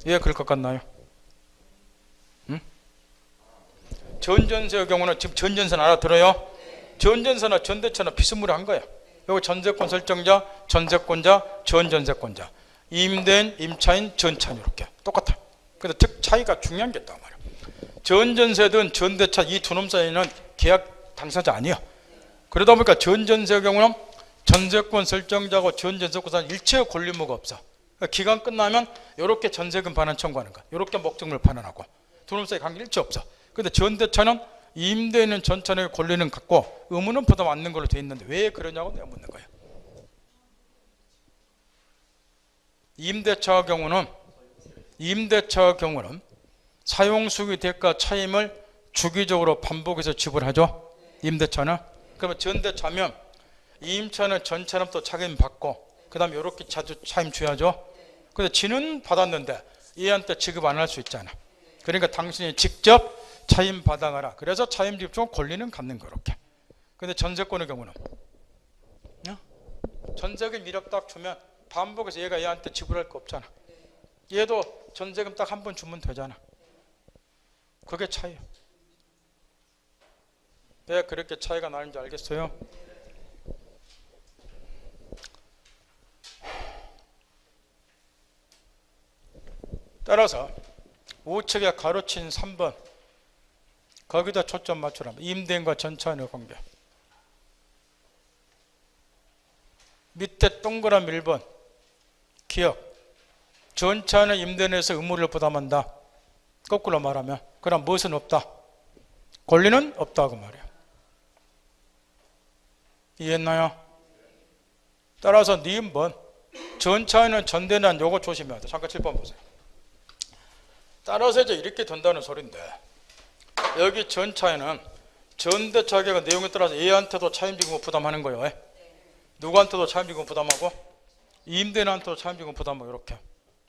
왜 그럴 것 같나요? 응? 전전세의 경우는 지금 전전세는 알아들어요? 전전세나 전대차나 비스무리한 거예요. 여기 전세권 설정자, 전세권자, 전전세권자, 임대인, 임차인, 전차인 이렇게 똑같아. 근데 특 차이가 중요한 게 있단 말이에요. 전전세든 전대차 이 두 놈 사이는 계약 당사자 아니에요. 그러다 보니까 전전세의 경우는 전세권 설정자고 전전세권자는 일체의 권리무가 없어. 그러니까 기간 끝나면 이렇게 전세금 반환 청구하는 거야. 이렇게 목적물 반환하고 두 놈 사이 관계 일체 없어. 근데 전대차는 임대인은 전차의 권리는 갖고 의무는 부담 않는 걸로 돼 있는데 왜 그러냐고 내가 묻는 거예요. 임대차의 경우는 사용수기 대가 차임을 주기적으로 반복해서 지불하죠. 임대차는. 그러면 전대차면 임차는 전차는 또 차임 받고 그 다음에 이렇게 자주 차임 줘야죠. 근데 지는 받았는데 얘한테 지급 안 할 수 있잖아. 그러니까 당신이 직접 차임 받아가라. 그래서 차임 지급 중 권리는 갖는 거 이렇게. 근데 전세권의 경우는 전세금 1억 딱 주면 반복해서 얘가 얘한테 지불할 거 없잖아. 얘도 전세금 딱 한 번 주면 되잖아. 그게 차이야. 왜 그렇게 차이가 나는지 알겠어요? 따라서 우측에 가로친 3번 거기다 초점 맞추라면 임대인과 전차인의 관계. 밑에 동그라미 1번 기억. 전차는 임대인에서 의무를 부담한다. 거꾸로 말하면 그럼 무엇은 없다? 권리는 없다고 말이에요. 이해했나요? 따라서 니은번 전차에는 전대난 요거 조심해야 돼. 잠깐 7번 보세요. 따라서 이제 이렇게 된다는 소리인데 여기 전차에는 전대차 계획의 내용에 따라서 얘한테도 차임지급을 부담하는 거예요. 왜? 누구한테도 차임지급 부담하고 임대인한테도 차임지급 부담하고 이렇게.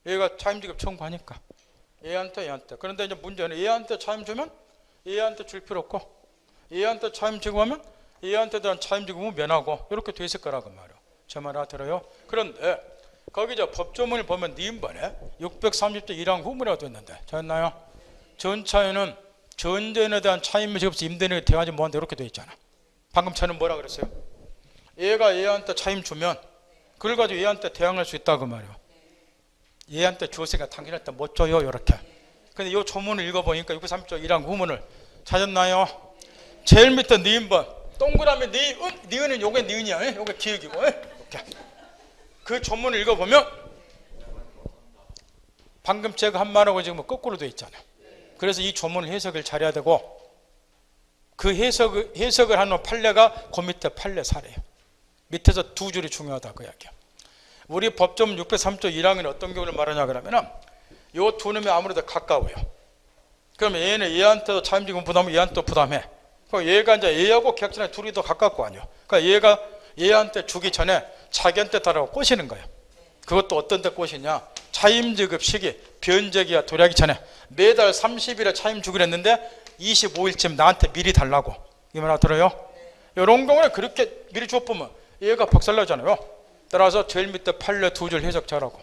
얘가 차임지급 청구하니까 얘한테. 그런데 이제 문제는 얘한테 차임 주면 얘한테 줄 필요 없고 얘한테 차임 지급하면 얘한테 대한 차임 지급은 면하고 이렇게 돼 있을 거라고 말이에요. 제 말 알아들어요? 그런데 거기 저 법조문을 보면 니은번에 630조 1항 후문이라고 되어 있는데 잘했나요? 전차에는 전대인에 대한 차임 지급 시 임대인에게 대하지 못한다 이렇게 되어 있잖아. 방금 저는 뭐라 그랬어요? 얘가 얘한테 차임 주면 그걸 가지고 얘한테 대항할 수 있다고 말이에요. 얘한테 주었으니까 당신한테 못 줘요 이렇게. 근데 이 조문을 읽어보니까 630조 1항 후문을 찾았나요? 제일 밑에 니은번 동그라미 니은은 요게 니은이야. 요게 기억이고 이렇게. 그 조문을 읽어보면 방금 제가 한 말하고 지금 거꾸로 되어 있잖아요. 그래서 이 조문을 해석을 잘해야 되고 그 해석을 하는 판례가 그 밑에 판례 사례예요. 밑에서 두 줄이 중요하다 그 이야기야. 우리 법조문 603조 1항에는 어떤 경우를 말하냐 그러면 요 두 놈이 아무래도 가까워요. 그러면 얘는 얘한테도 차임지급 부담하면 얘한테도 부담해. 그럼 얘가 이제 얘하고 계약전에 둘이 더 가깝고 아니요. 그러니까 얘가 얘한테 주기 전에 자기한테 달라고 꼬시는 거예요. 그것도 어떤 데 꼬시냐? 차임지급 시기 변제기가 도래하기 전에 매달 30일에 차임 주기로 했는데 25일쯤 나한테 미리 달라고. 이 말 들어요? 이런 경우에 그렇게 미리 줬으면 얘가 박살나잖아요. 따라서 제일 밑에 판례 두 줄 해석 잘하고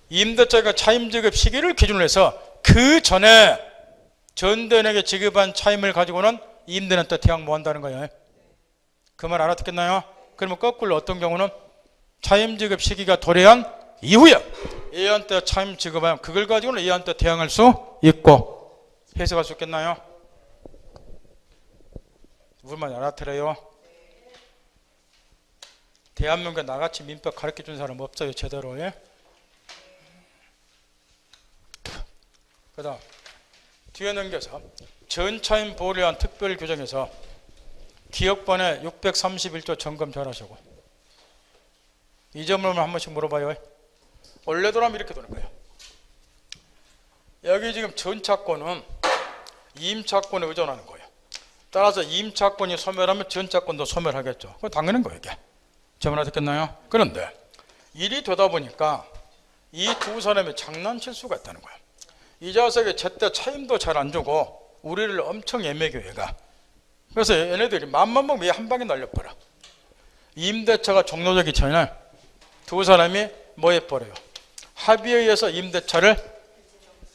임대차가 차임지급 시기를 기준으로 해서 그 전에 전대인에게 지급한 차임을 가지고는 임대는 또 대항 못 한다는 거예요. 그 말 알아듣겠나요? 그러면 거꾸로 어떤 경우는 차임지급 시기가 도래한 이후에 얘한테 차임 지급하면 그걸 가지고는 얘한테 대항할 수 있고 해석할 수 있겠나요? 무슨 말 알아들어요? 대한민국에 나같이 민법 가르쳐준 사람 없어요 제대로. 그 다음 뒤에 넘겨서 전차임 보호를 위한 특별 규정에서 기억번에 631조 점검 잘하시고 이 점을 한 번씩 물어봐요. 원래대로라면 이렇게 되는 거예요. 여기 지금 전차권은 임차권에 의존하는 거예요. 따라서 임차권이 소멸하면 전차권도 소멸하겠죠. 그거 당연한 거예요 이게. 점을 알아듣겠나요? 그런데 일이 되다 보니까 이 두 사람이 장난칠 수가 있다는 거야. 이 자석이 제때 차임도 잘 안 주고 우리를 엄청 애매겨 얘가. 그래서 얘네들이 맘만 먹으면 한 방에 날려버려. 임대차가 종료되기 전에 두 사람이 뭐 해버려요? 합의에 의해서 임대차를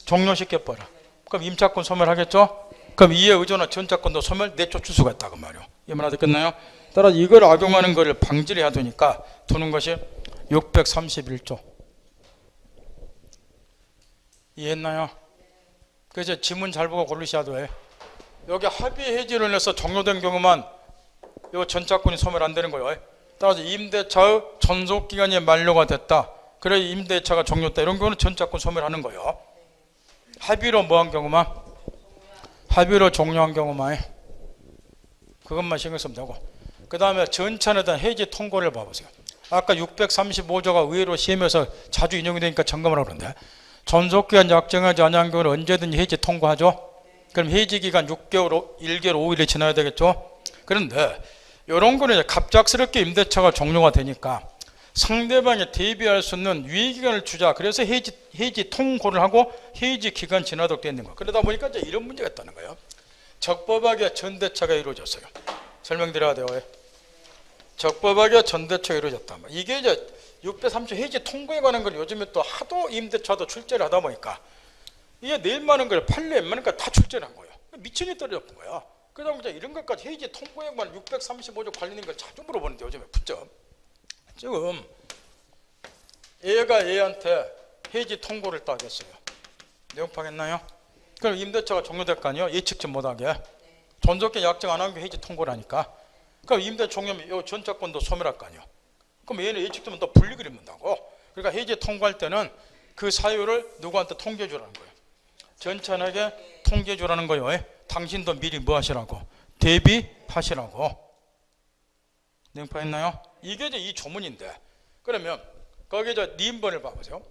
종료시켜버려. 그럼 임차권 소멸하겠죠? 그럼 이에 의존한 전차권도 소멸 내쫓을 수가 있다고 말이에요. 이 말 알겠나요? 따라서 이걸 악용하는 것을 방지를 해야 되니까 두는 것이 631조. 이해했나요? 그래서 지문 잘 보고 고르셔야 돼. 여기 합의 해지를 해서 종료된 경우만 이 전차권이 소멸 안 되는 거예요. 따라서 임대차의 존속기간이 만료가 됐다. 그래 임대차가 종료됐다. 이런 경우는 전차권 소멸하는 거예요. 합의로 뭐한 경우만? 합의로 종료한 경우만 그것만 신경 쓰면 되고, 그 다음에 전차에 대한 해지 통고를 봐보세요. 아까 635조가 의외로 시험에서 자주 인용이 되니까 점검을 하는데, 존속기간 약정하지 않은 경우는 언제든지 해지 통고하죠. 그럼 해지기간 6개월, 1개월 5일이 지나야 되겠죠. 그런데 이런 거는 이제 갑작스럽게 임대차가 종료가 되니까 상대방이 대비할 수 있는 유예기간을 주자. 그래서 해지 통고를 하고 해지 기간 지나도록 되어 있는 거예요. 그러다 보니까 이제 이런 문제가 있다는 거예요. 적법하게 전대차가 이루어졌어요. 설명드려야 돼요. 적법하게 전대차가 이루어졌다. 이게 이제 630 해지 통고에 관한 걸 요즘에 또 하도 임대차도 출제를 하다 보니까 이게 내일 많은 걸 판례 많은 걸 다 출제를 한 거예요. 미천이 떨어졌던 거야. 그러다 보니까 이런 것까지 해지 통고에 관한 635조 관련된 걸 자주 물어보는데 요즘에 붙죠. 지금 얘가 얘한테 해지 통고를 따겠어요. 내용 파겠나요? 그럼 임대차가 종료될 거 아니에요? 예측치 못하게. 존속기간 약정 안 한 게 해지 통고를 하니까. 그럼 임대 종료면 이 전차권도 소멸할 거 아니에요? 그럼 얘는 예측되면 또 불리을 입는다고. 그러니까 해지 통고할 때는 그 사유를 누구한테 통지해 주라는 거예요. 전차에게 통지해 주라는 거예요. 당신도 미리 뭐 하시라고? 대비하시라고. 내용 파있나요? 이게 이제 이 조문인데, 그러면 거기 저 니인번을 봐보세요.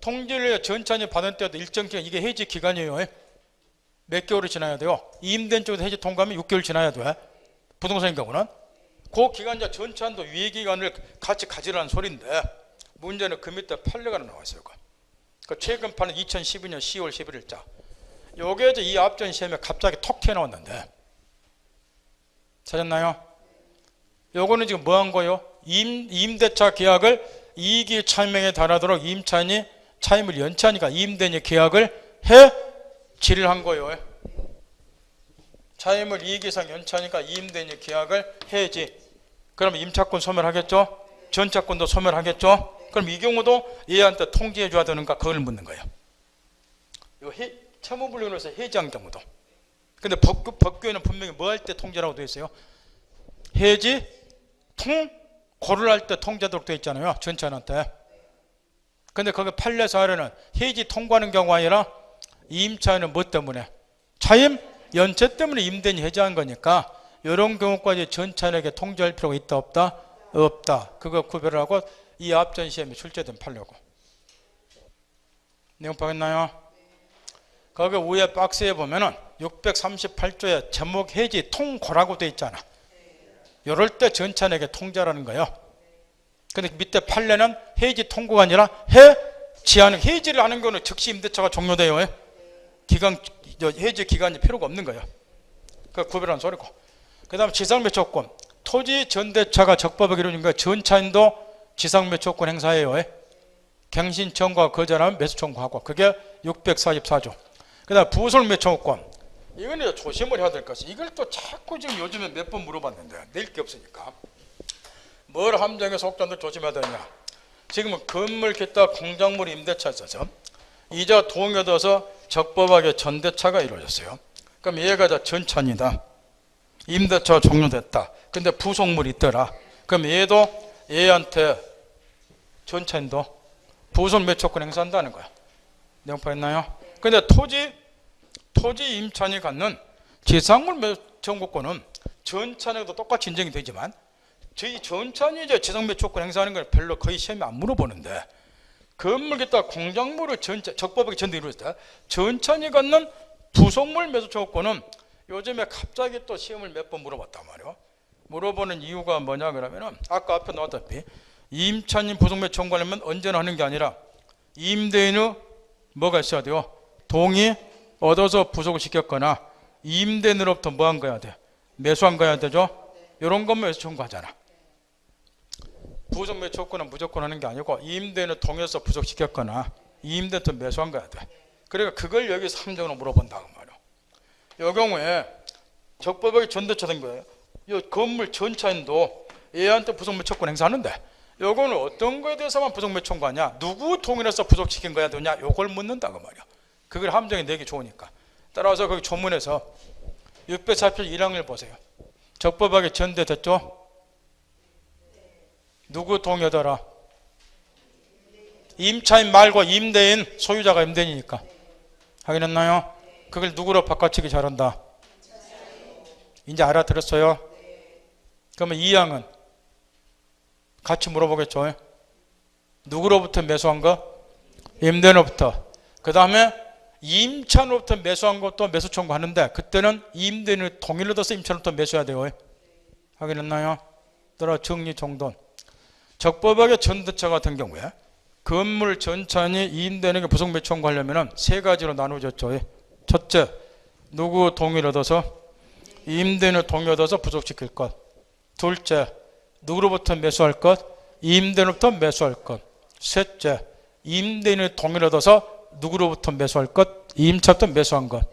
통지를 전차니 받은 때도 일정 기간, 이게 해지 기간이에요. 몇 개월이 지나야 돼요? 임대인 쪽에서 해지 통과하면 6개월 지나야 돼. 부동산인 경우는 그 기간자 전차한도 유예기간을 같이 가지라는 소리인데, 문제는 그 밑에 판례가 나와 있어요. 그 최근 판은 2012년 10월 11일자. 요게 이제 이 앞전 시험에 갑자기 톡 튀어나왔는데, 찾았나요? 요거는 지금 뭐 한 거예요? 임대차 계약을 이익이 차임에 달하도록 임차인이 차임을 연체하니까 임대인이 계약을 해지를 한 거예요. 차임을 이익 이상 연체하니까 임대인이 계약을 해지. 그럼 임차권 소멸하겠죠? 전차권도 소멸하겠죠? 그럼 이 경우도 얘한테 통지해 줘야 되는가? 그걸 묻는 거예요. 요 채무불이익에서 해지한 경우도. 근데 법규에는 분명히 뭐 할 때 통지라고 되어 있어요? 해지 고를 할 때 통제하도록 되어 있잖아요. 전차한테. 근데 거기 판례 사례는 해지 통과하는 경우가 아니라 임차인은 뭐 때문에? 차임 연체 때문에 임대인이 해지한 거니까 이런 경우까지 전차인에게 통지할 필요가 있다 없다? 없다. 그거 구별하고 이 앞전 시험에 출제된 판례고. 내용 보겠나요? 거기 위에 박스에 보면은 638조에 제목 해지 통고라고 되어 있잖아. 이럴 때 전차인에게 통제하라는 거예요. 근데 밑에 판례는 해지 통고가 아니라 해지하는, 해지를 하는 거는 즉시 임대차가 종료돼요. 기간, 해지 기간이 필요가 없는 거예요. 그 구별한 소리고. 그 다음 지상매초권. 토지 전대차가 적법하게 이루어진 거예요. 전차인도 지상매초권 행사해요. 갱신 청구가 거절하면 매수 청구하고. 그게 644조. 그 다음 부솔매초권. 이거는 조심을 해야 될 것이, 이걸 또 자꾸 지금 요즘에 몇 번 물어봤는데 낼 게 없으니까 뭘 함정에 속전들 조심해야 되냐. 지금은 건물 겠다 공작물 임대차 있어서 이자 동의받아서 적법하게 전대차가 이루어졌어요. 그럼 얘가 전차니다. 임대차가 종료됐다. 근데 부속물이 있더라. 그럼 얘도 얘한테 전차인도 부속 매초권 행사한다는 거야. 내용 파있나요? 근데 토지 임차인이 갖는 지상물 매청구권은 전차에도 똑같이 인정이 되지만 저희 전차인이 이제 지상매초권 행사하는 걸 별로 거의 시험에 안 물어보는데, 건물 겠다 공작물을 적법하게 전대 이루어질 때 전차인이 갖는 부속물 매수청구권은 요즘에 갑자기 또 시험을 몇 번 물어봤단 말이에요. 물어보는 이유가 뭐냐 그러면은 아까 앞에 나왔다시피 임차인 부속매 청구하려면 언제나 하는 게 아니라 임대인의 뭐가 있어야 돼요? 동의 얻어서 부속을 시켰거나 임대인으로부터 뭐 한 거야 돼? 매수한 거야 되죠? 이런 것만 매수 청구하잖아. 부속매 청구는 무조건 하는 게 아니고 임대인을 동의해서 부속시켰거나 임대인부터 매수한 거야 돼. 그러니까 그걸 여기서 함정으로 물어본다고 말이야. 이 경우에 적법하게 전대차된 거예요. 이 건물 전차인도 얘한테 부속매 청구 행사하는데 요거는 어떤 거에 대해서만 부속매 청구하냐, 누구 동의해서 부속시킨 거야 되냐, 요걸 묻는다고 말이야. 그걸 함정에 내기 좋으니까. 따라서 거기 조문에서 647 1항을 보세요. 적법하게 전대됐죠? 누구 동의하더라? 임차인 말고 임대인, 소유자가 임대인이니까. 확인했나요? 그걸 누구로 바꿔치기 잘한다? 이제 알아들었어요? 그러면 2항은 같이 물어보겠죠? 누구로부터 매수한 거? 임대인으로부터. 그 다음에 임차인으로부터 매수한 것도 매수 청구하는데 그때는 임대인의 동의를 얻어서 임차인으로부터 매수해야 돼요. 확인했나요? 따라 정리정돈. 적법하게 전대차 같은 경우에 건물 전차인이 임대인에게 부속매 청구하려면 세 가지로 나누어졌죠. 첫째, 누구 동의를 얻어서? 임대인의 동의 얻어서 부속시킬 것. 둘째, 누구로부터 매수할 것? 임대인으로부터 매수할 것. 셋째, 임대인의 동의를 얻어서 누구로부터 매수할 것? 임차부터 매수한 것.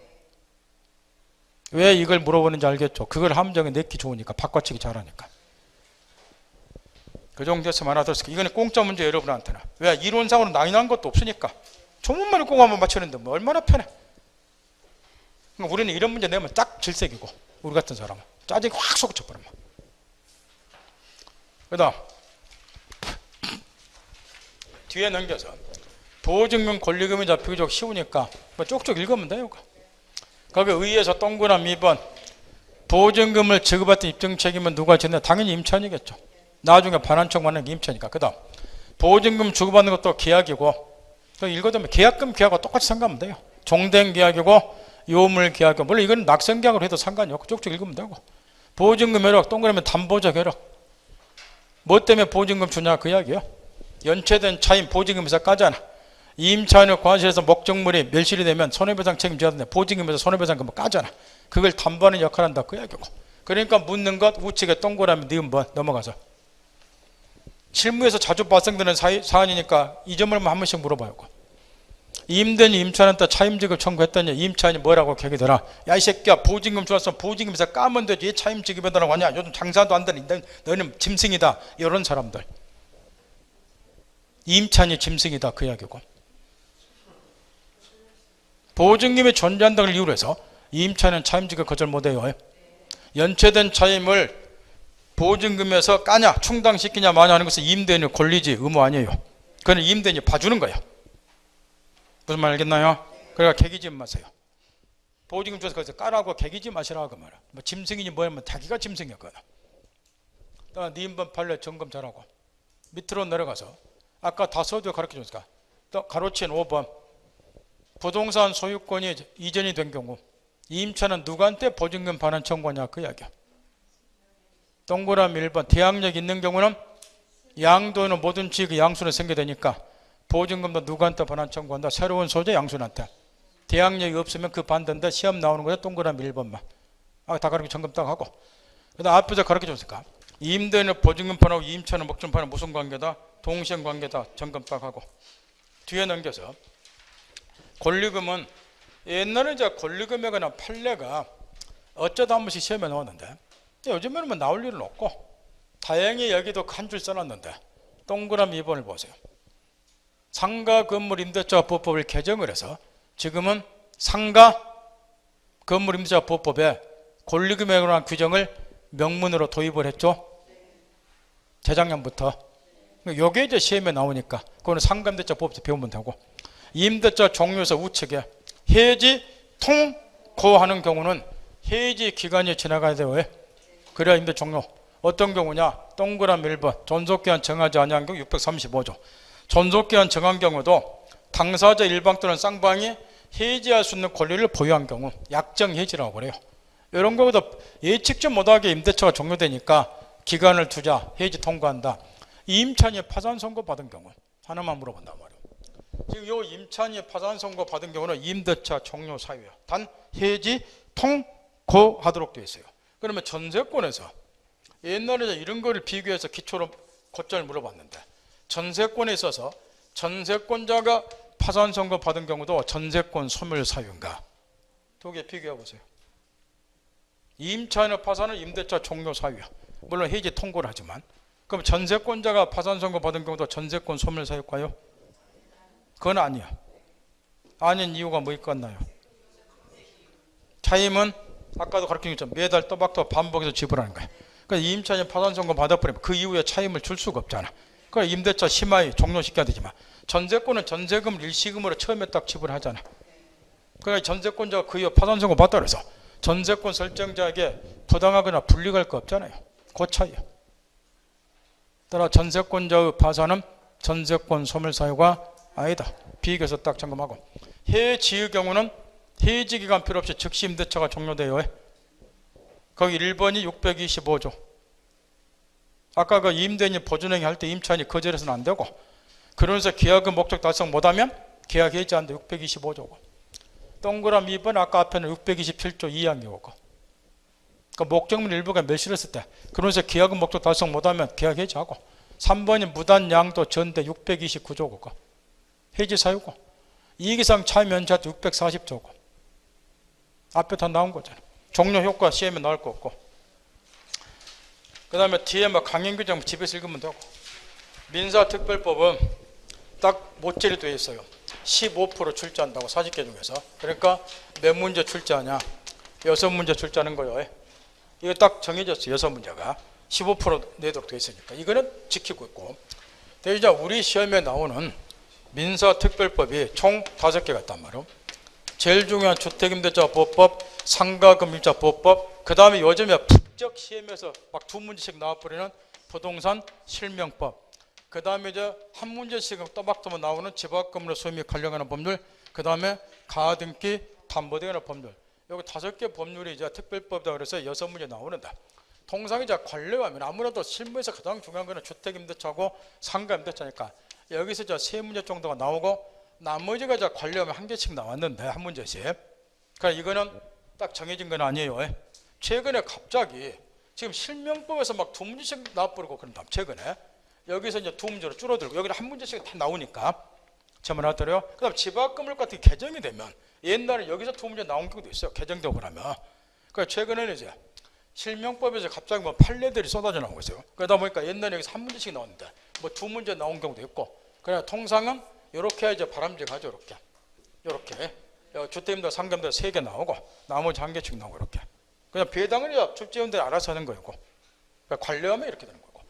왜 이걸 물어보는지 알겠죠? 그걸 함정에 넣기 좋으니까, 바꿔치기 잘하니까. 그 정도에서 알아들었으니까 이거는 공짜 문제 여러분한테는. 왜? 이론상으로 난이한 것도 없으니까. 조문만 꼭 한번 맞추는데 뭐 얼마나 편해. 그러니까 우리는 이런 문제 내면 딱 질색이고, 우리 같은 사람은 짜증이 확 솟구쳐버려. 그 다음 뒤에 넘겨서 보증금 권리금이 잡히기 좀 쉬우니까 뭐 쪽쪽 읽으면 돼요. 거기 의해서 동그라미 2번 보증금을 지급받던 입증 책임은 누가 지냐? 당연히 임차인이겠죠. 나중에 반환청 받는 게 임차니까. 그 다음 보증금 주고받는 것도 계약이고, 읽어두면 계약금 계약과 똑같이 생각하면 돼요. 종된 계약이고 요물 계약이고, 물론 이건 낙선 계약으로 해도 상관이 없고 쪽쪽 읽으면 되고, 보증금 효력 동그라미 담보적 효력. 뭐 때문에 보증금 주냐 그 이야기예요. 연체된 차임 보증금에서 까잖아. 임차인의 과실에서 목적물이 멸실이 되면 손해배상 책임져야 되는데 보증금에서 손해배상금을 까잖아. 그걸 담보하는 역할을 한다 그 이야기고. 그러니까 묻는 것 우측에 동그라미 니은 번 넘어가서 실무에서 자주 발생되는 사안이니까 이 점을 한 번씩 물어봐요. 임대인이 임차인한테 차임지급 청구했더니 임차인이 뭐라고 계기더라? 야 이 새끼야, 보증금 주었으면 보증금에서 까면 되지 왜 차임지급해달라고 하냐? 요즘 장사도 안 되니 너는 짐승이다. 이런 사람들. 임차인이 짐승이다 그 이야기고. 보증금이 존재한다는 걸 이유로 해서 임차인은 차임지급 거절 못해요. 연체된 차임을 보증금에서 까냐 충당시키냐 마냐 하는 것은 임대인의 권리지 의무 아니에요. 그건 임대인이 봐주는 거예요. 무슨 말 알겠나요? 그러니까 개기지 마세요. 보증금 줘서 거기서 까라고 개기지 마시라고 말이야. 뭐 짐승이니 뭐냐면 자기가 짐승이었거든. 니은번 판례 점검 잘하고 밑으로 내려가서 아까 다 서두에 가르쳐줬으니까 또 가로친 5번 부동산 소유권이 이전이 된 경우 임차는 누구한테 보증금 반환 청구하냐 그 이야기야. 동그라미 1번 대항력이 있는 경우는 양도인은 모든 지역의 양수는 생겨되니까 보증금도 누구한테 반환 청구한다? 새로운 소재 양수인한테. 대항력이 없으면 그 반대인데 시험 나오는 거에 동그라미 1번만. 다 가르쳐 점검 딱 하고. 그 다음 앞에서 가르쳐 줬으니까 임대인은 보증금 판하고 임차는 목적 판은 무슨 관계다? 동시행 관계다. 점검 딱 하고. 뒤에 넘겨서 권리금은 옛날에 이제 권리금에 관한 판례가 어쩌다 한 번씩 시험에 나왔는데 요즘에는 뭐 나올 일은 없고 다행히 여기도 한 줄 써놨는데 동그라미 2번을 보세요. 상가 건물 임대차 보호법을 개정을 해서 지금은 상가 건물 임대차 보호법에 권리금에 관한 규정을 명문으로 도입을 했죠. 재작년부터. 요게 이제 시험에 나오니까 그거는 상가 임대차 보호법에서 배우면 되고, 임대차 종료에서 우측에 해지 통고하는 경우는 해지 기간이 지나가야 돼요. 그래야 임대 종료. 어떤 경우냐? 동그라미 1번 존속기한 정하지 아니한 경우 635조. 존속기한 정한 경우도 당사자 일방 또는 쌍방이 해지할 수 있는 권리를 보유한 경우 약정해지라고 그래요. 이런 거보다 예측치 못하게 임대차가 종료되니까 기간을 두자 해지 통과한다. 임차인이 파산 선고 받은 경우 하나만 물어본단 말이에요. 지금 요 임차인이 파산 선고 받은 경우는 임대차 종료 사유예요. 단 해지 통고하도록 되어 있어요. 그러면 전세권에서 옛날에 이런 거를 비교해서 기초로 곧잘 물어봤는데, 전세권에 있어서 전세권자가 파산 선고 받은 경우도 전세권 소멸 사유인가? 두 개 비교해 보세요. 임차인의 파산은 임대차 종료 사유야. 물론 해지 통고를 하지만, 그럼 전세권자가 파산 선고 받은 경우도 전세권 소멸 사유일까요? 그건 아니야. 아닌 이유가 뭐 있겠나요? 차임은 아까도 가르친 것처럼 매달 또박또박 반복해서 지불하는 거야. 그러니까 임차인이 파산 선고 받아버리면 그 이후에 차임을 줄 수가 없잖아. 그러니까 임대차 심하게 종료시켜야 되지만, 전세권은 전세금 일시금으로 처음에 딱 지불하잖아. 그러니까 전세권자가 그 이후 파산 선고 받다 그래서 전세권 설정자에게 부당하거나 불리할 거 없잖아요. 그 차이야. 따라 전세권자의 파산은 전세권 소멸 사유가 아니다. 비교해서 딱 점검하고, 해지의 경우는 해지 기간 필요 없이 즉시 임대차가 종료돼요. 거기 1번이 625조. 아까 그 임대인이 보증행위 할 때 임차인이 거절해서는 안 되고, 그러면서 계약의 목적 달성 못하면 계약 해지한다. 625조고. 동그라미 2번 아까 앞에는 627조 2항이고, 그러니까 목적물 일부가 멸실했을 때 그러면서 계약의 목적 달성 못하면 계약 해지하고, 3번이 무단 양도 전대 629조고 해지 사유고, 이익이상 차임 연체할 때 640조고. 앞에 다 나온 거잖아. 종료 효과 시험에 나올 거 없고. 그 다음에 뒤에 뭐 강행 규정 집에서 읽으면 되고, 민사특별법은 딱 모델이 되어 있어요. 15% 출제한다고 40개 중에서. 그러니까 몇 문제 출제하냐? 6문제 출제하는 거예요. 이거 딱 정해졌어요. 6문제가 15% 내도록 되어 있으니까 이거는 지키고 있고. 이제 우리 시험에 나오는 민사특별법이 총 5개가 있단 말이에요. 제일 중요한 주택임대차 보호법, 상가금융자 보호법, 그 다음에 요즘에 부적 시험에서 막 2문제씩 나와버리는 부동산 실명법, 그 다음에 이제 한 문제씩 또박또박 나오는 집합금으로 소임이 관련하는 법률, 그 다음에 가등기 담보대행하는 법률. 여기 5개 법률이 이제 특별법이다 그래서 6문제 나오는데, 통상 이제 관료하면 아무래도 실무에서 가장 중요한 거는 주택임대차고 상가임대차니까 여기서 이제 3문제 정도가 나오고, 나머지가 이제 관료하면 1개씩 나왔는데 한 문제씩. 그러니까 이거는 딱 정해진 건 아니에요. 최근에 갑자기 지금 실명법에서 막 2문제씩 나와버리고 그런다. 최근에 여기서 이제 2문제로 줄어들고 여기는 한 문제씩 다 나오니까 저만 하더래요. 그 다음 집합금융 같은 게 개정이 되면 옛날에 여기서 2문제 나온 경우도 있어요. 개정되고 그러면. 그러니까 최근에는 이제 실명법에서 갑자기 뭐 판례들이 쏟아져 나오고 있어요. 그러다 보니까 옛날에 여기서 한 문제씩 나왔는데 뭐 2문제 나온 경우도 있고. 그냥 통상은 이렇게 이제 바람직하죠. 이렇게 주택임대 상가임대 3개 나오고 나머지 1개씩 나오고 이렇게. 그냥 배당은 이제 주택임대를 알아서 하는 거고. 그러니까 관리하면 이렇게 되는 거고.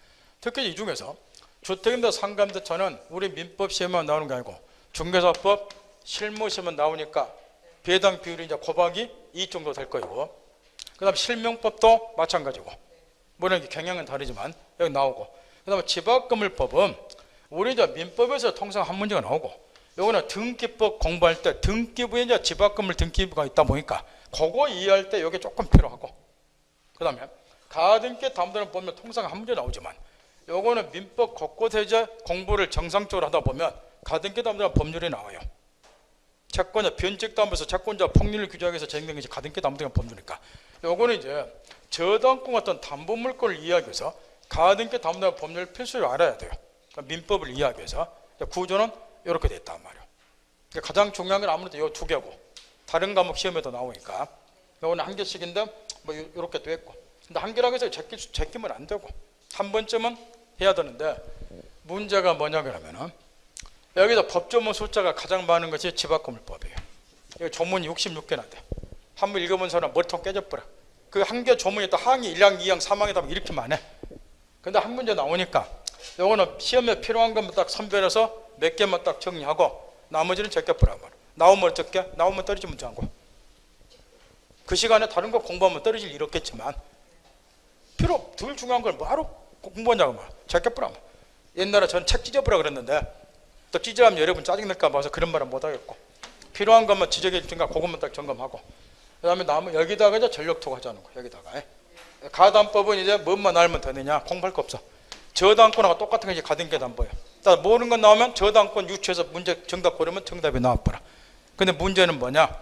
특히 이 중에서 주택임대 상가임대차는 우리 민법 시험만 나오는 게 아니고 중개사법 실무 시험만 나오니까 배당 비율이 이제 곱하기 2 정도 될 거고. 그다음 실명법도 마찬가지고. 물론 경향은 다르지만 여기 나오고. 그다음에 집합금융법은 우리 이제 민법에서 통상 한 문제가 나오고, 요거는 등기법 공부할 때 등기부에 이제 집합금을 등기부가 있다 보니까 그거 이해할 때 이게 조금 필요하고, 그 다음에 가등기 담보는 보면 통상 한 문제 나오지만 요거는 민법 곳곳에 이제 공부를 정상적으로 하다 보면 가등기 담보는 법률이 나와요. 채권자 변칙담보에서 채권자 폭리를 규정하기 위해서 제정된 것이 가등기 담보는 법률이니까 요거는 이제 저당권 같은 담보물권을 이해하기 위해서 가등기 담보는 법률 필수로 알아야 돼요. 그러니까 민법을 이해하기 위해서. 구조는 이렇게 돼 있단 말이에요. 그러니까 가장 중요한 건 아무래도 이 2개고 다른 과목 시험에도 나오니까 요거는 1개씩인데 뭐 이렇게 돼 있고. 근데 1개라고 해서 제끼면 안 되고 한 번쯤은 해야 되는데, 문제가 뭐냐 그러면은 여기서 법조문 숫자가 가장 많은 것이 집합금융법이에요. 이거 조문이 66개나 돼. 한번 읽어본 사람 머리통 깨져버려. 그 한 개 조문이 또 항이 1항, 2항, 3항이다 보면 이렇게 많아. 근데 한 문제 나오니까 요거는 시험에 필요한 것만 딱 선별해서 몇 개만 딱 정리하고 나머지는 제껴버려. 나오면 어떻게? 나오면 떨어지면 되고. 그 시간에 다른 거 공부하면 떨어질 일 없겠지만 필요 덜 중요한 걸 뭐하러 공부하냐고 말. 제껴버려. 옛날에 전 책 찢어버려 그랬는데 또 찢어하면 여러분 짜증날까 봐서 그런 말은 못하겠고, 필요한 것만 지적해 주니까 그것만 딱 점검하고, 그 다음에 여기다가 이제 전력투구 하자는 거야. 여기다가 가담법은 이제 뭐만 알면 되느냐, 공부할 거 없어. 저당권하고 똑같은 게 이제 가등기담보예요. 따라 모르는 건 나오면 저당권 유추해서 문제 정답 고르면 정답이 나와버려. 근데 문제는 뭐냐?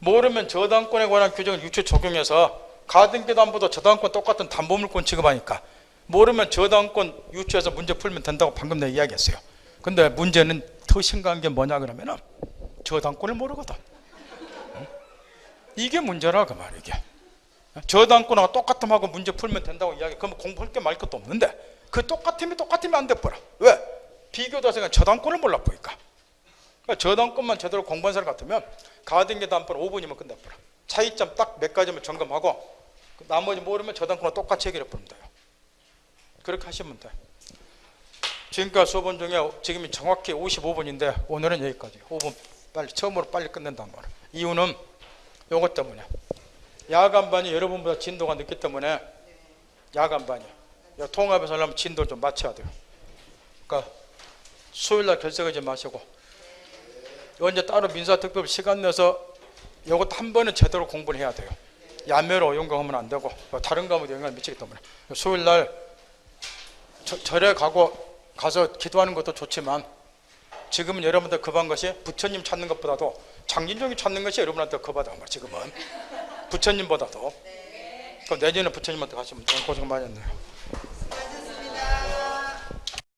모르면 저당권에 관한 규정을 유추 적용해서 가등기담보도 저당권 똑같은 담보물권 취급하니까 모르면 저당권 유추해서 문제 풀면 된다고 방금 내가 이야기했어요. 근데 문제는 더 심각한 게 뭐냐 그러면은 저당권을 모르거든. 이게 문제라 그 말이야. 이게 저당권하고 똑같음하고 문제 풀면 된다고 이야기. 그럼 공부할 게 말 것도 없는데 그 똑같으면 안 돼버려. 왜? 비교도생은 저당권을 몰라 보니까. 그러니까 저당권만 제대로 공부한 사람 같으면 가등기담보는 5분이면 끝나버려. 차이점 딱 몇 가지만 점검하고 나머지 모르면 저당권과 똑같이 해결해 보면 돼요. 그렇게 하시면 돼. 지금까지 수업원 중에 지금이 정확히 55분인데 오늘은 여기까지. 5분 빨리 처음으로 빨리 끝낸단 말이야. 이유는 요것 때문에 야간반이 여러분보다 진도가 늦기 때문에 야간반이 통합해서 하려면 진도를 좀 맞춰야 돼요. 그러니까 수요일날 결석하지 마시고 언제 따로 민사특별 시간 내서 이것도 한 번은 제대로 공부를 해야 돼요. 야매로 연구하면 안 되고 다른 과목에 영향을 미치기 때문에 수요일날 절에 가서 기도하는 것도 좋지만 지금은 여러분들 급한 것이 부처님 찾는 것보다도 장진종이 찾는 것이 여러분한테 급하단 말이에요. 지금은 부처님보다도. 그럼 내년에 부처님한테 가시면 고생 많이 했네요.